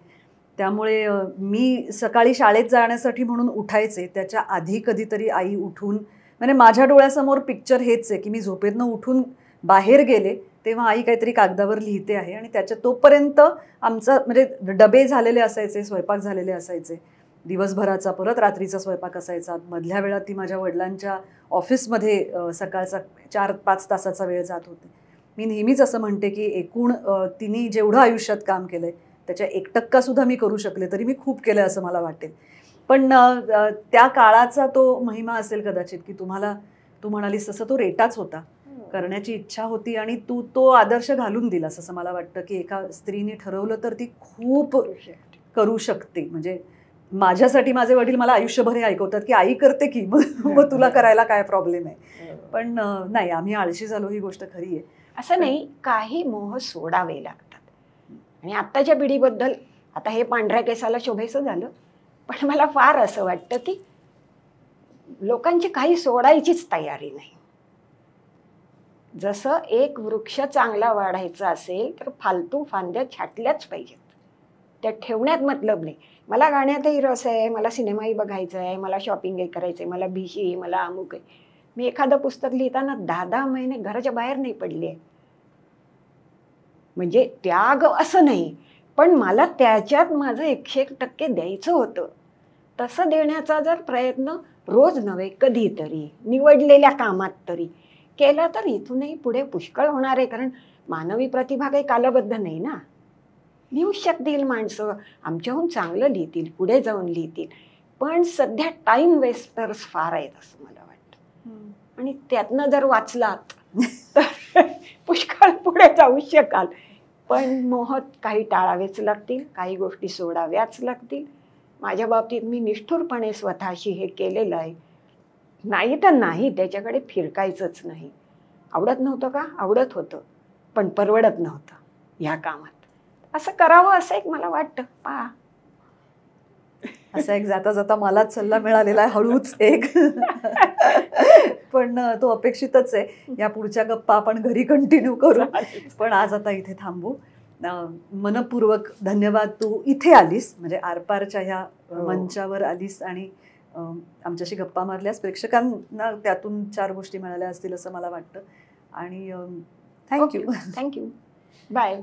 Speaker 2: त्यामुळे मी सकाळी शाळेत जाण्यासाठी म्हणून उठायचे. त्याच्या आधी कधीतरी आई उठून, म्हणजे माझ्या डोळ्यासमोर पिक्चर हेच आहे की मी झोपेतनं उठून बाहेर गेले तेव्हा आई काहीतरी कागदावर लिहिते आहे आणि त्याच्या तोपर्यंत आमचं म्हणजे डबे झालेले असायचे, स्वयंपाक झालेले असायचे दिवसभराचा, परत रात्रीचा स्वयंपाक असायचा. मधल्या वेळात ती माझ्या वडिलांच्या ऑफिसमध्ये सकाळचा 4-5 तासाचा वेळ जात होते. मी नेहमीच असं म्हणते की एकूण तिने जेवढं आयुष्यात काम केलं आहे त्याच्या 1% सुद्धा मी करू शकले तरी मी खूप केलं असं मला वाटेल. पण त्या काळाचा तो महिमा असेल कदाचित की तू म्हणालीस तसं तो रेटाच होता, करण्याची इच्छा होती आणि तू तो आदर्श घालून दिलास असं मला वाटतं की एका स्त्रीने ठरवलं तर ती खूप करू शकते. म्हणजे माझ्यासाठी माझे वडील मला आयुष्यभर हे ऐकवतात की आई करते की मग तुला करायला काय प्रॉब्लेम आहे. पण नाही, आम्ही आळशी झालो ही गोष्ट खरी आहे.
Speaker 1: असं नाही, काही मोह सोडावे लागतात. आणि आत्ताच्या पिढीबद्दल, आता हे पांढऱ्या केसाला शोभेचं झालं, पण मला फार असं वाटतं की लोकांची काही सोडायचीच तयारी नाही. जसं एक वृक्ष चांगला वाढायचा असेल तर फालतू फांद्या छाटल्याच पाहिजेत, त्या ठेवण्यात मतलब नाही. मला गाण्यातही रस आहे, मला सिनेमाही बघायचा आहे, मला शॉपिंगही करायचं आहे, मला भिशी आहे, मला अमुक आहे. मी एखादं पुस्तक लिहिताना 10-10 महिने घराच्या बाहेर नाही पडले. म्हणजे त्याग असं नाही, पण मला त्याच्यात माझं 101% द्यायचं होतं. तसं देण्याचा जर प्रयत्न रोज नव्हे कधीतरी निवडलेल्या कामात तरी केला तर इथूनही पुढे पुष्कळ होणार आहे. कारण मानवी प्रतिभा काही कालबद्ध नाही ना. लिहू शकतील माणसं, आमच्याहून चांगलं लिहितील, पुढे जाऊन लिहितील, पण सध्या टाईम वेस्टर्स फार आहेत असं मला वाटतं. आणि त्यातनं जर वाचलात तर पुष्कळ पुढे जाऊ शकाल. पण मोह काही टाळावेच लागतील, काही गोष्टी सोडाव्याच लागतील. माझ्या बाबतीत मी निष्ठुरपणे स्वतःशी हे केलेलं आहे. नाही तर नाही, त्याच्याकडे फिरकायचंच नाही. आवडत नव्हतं का? आवडत होतं, पण परवडत नव्हतं ह्या कामात. असं करावं असं एक मला वाटतं. पहा,
Speaker 2: असा एक जाता जाता मलाच सल्ला मिळालेला आहे हळूच एक. पण तो अपेक्षितच आहे. या पुढच्या गप्पा आपण घरी कंटिन्यू करू, पण आज आता इथे थांबू. मनपूर्वक धन्यवाद, तू इथे आलीस, म्हणजे आरपारच्या ह्या मंचावर आलीस आणि आमच्याशी गप्पा मारल्यास. प्रेक्षकांना त्यातून 4 गोष्टी मिळाल्या असतील असं मला वाटतं. आणि थँक्यू.
Speaker 1: थँक्यू. बाय.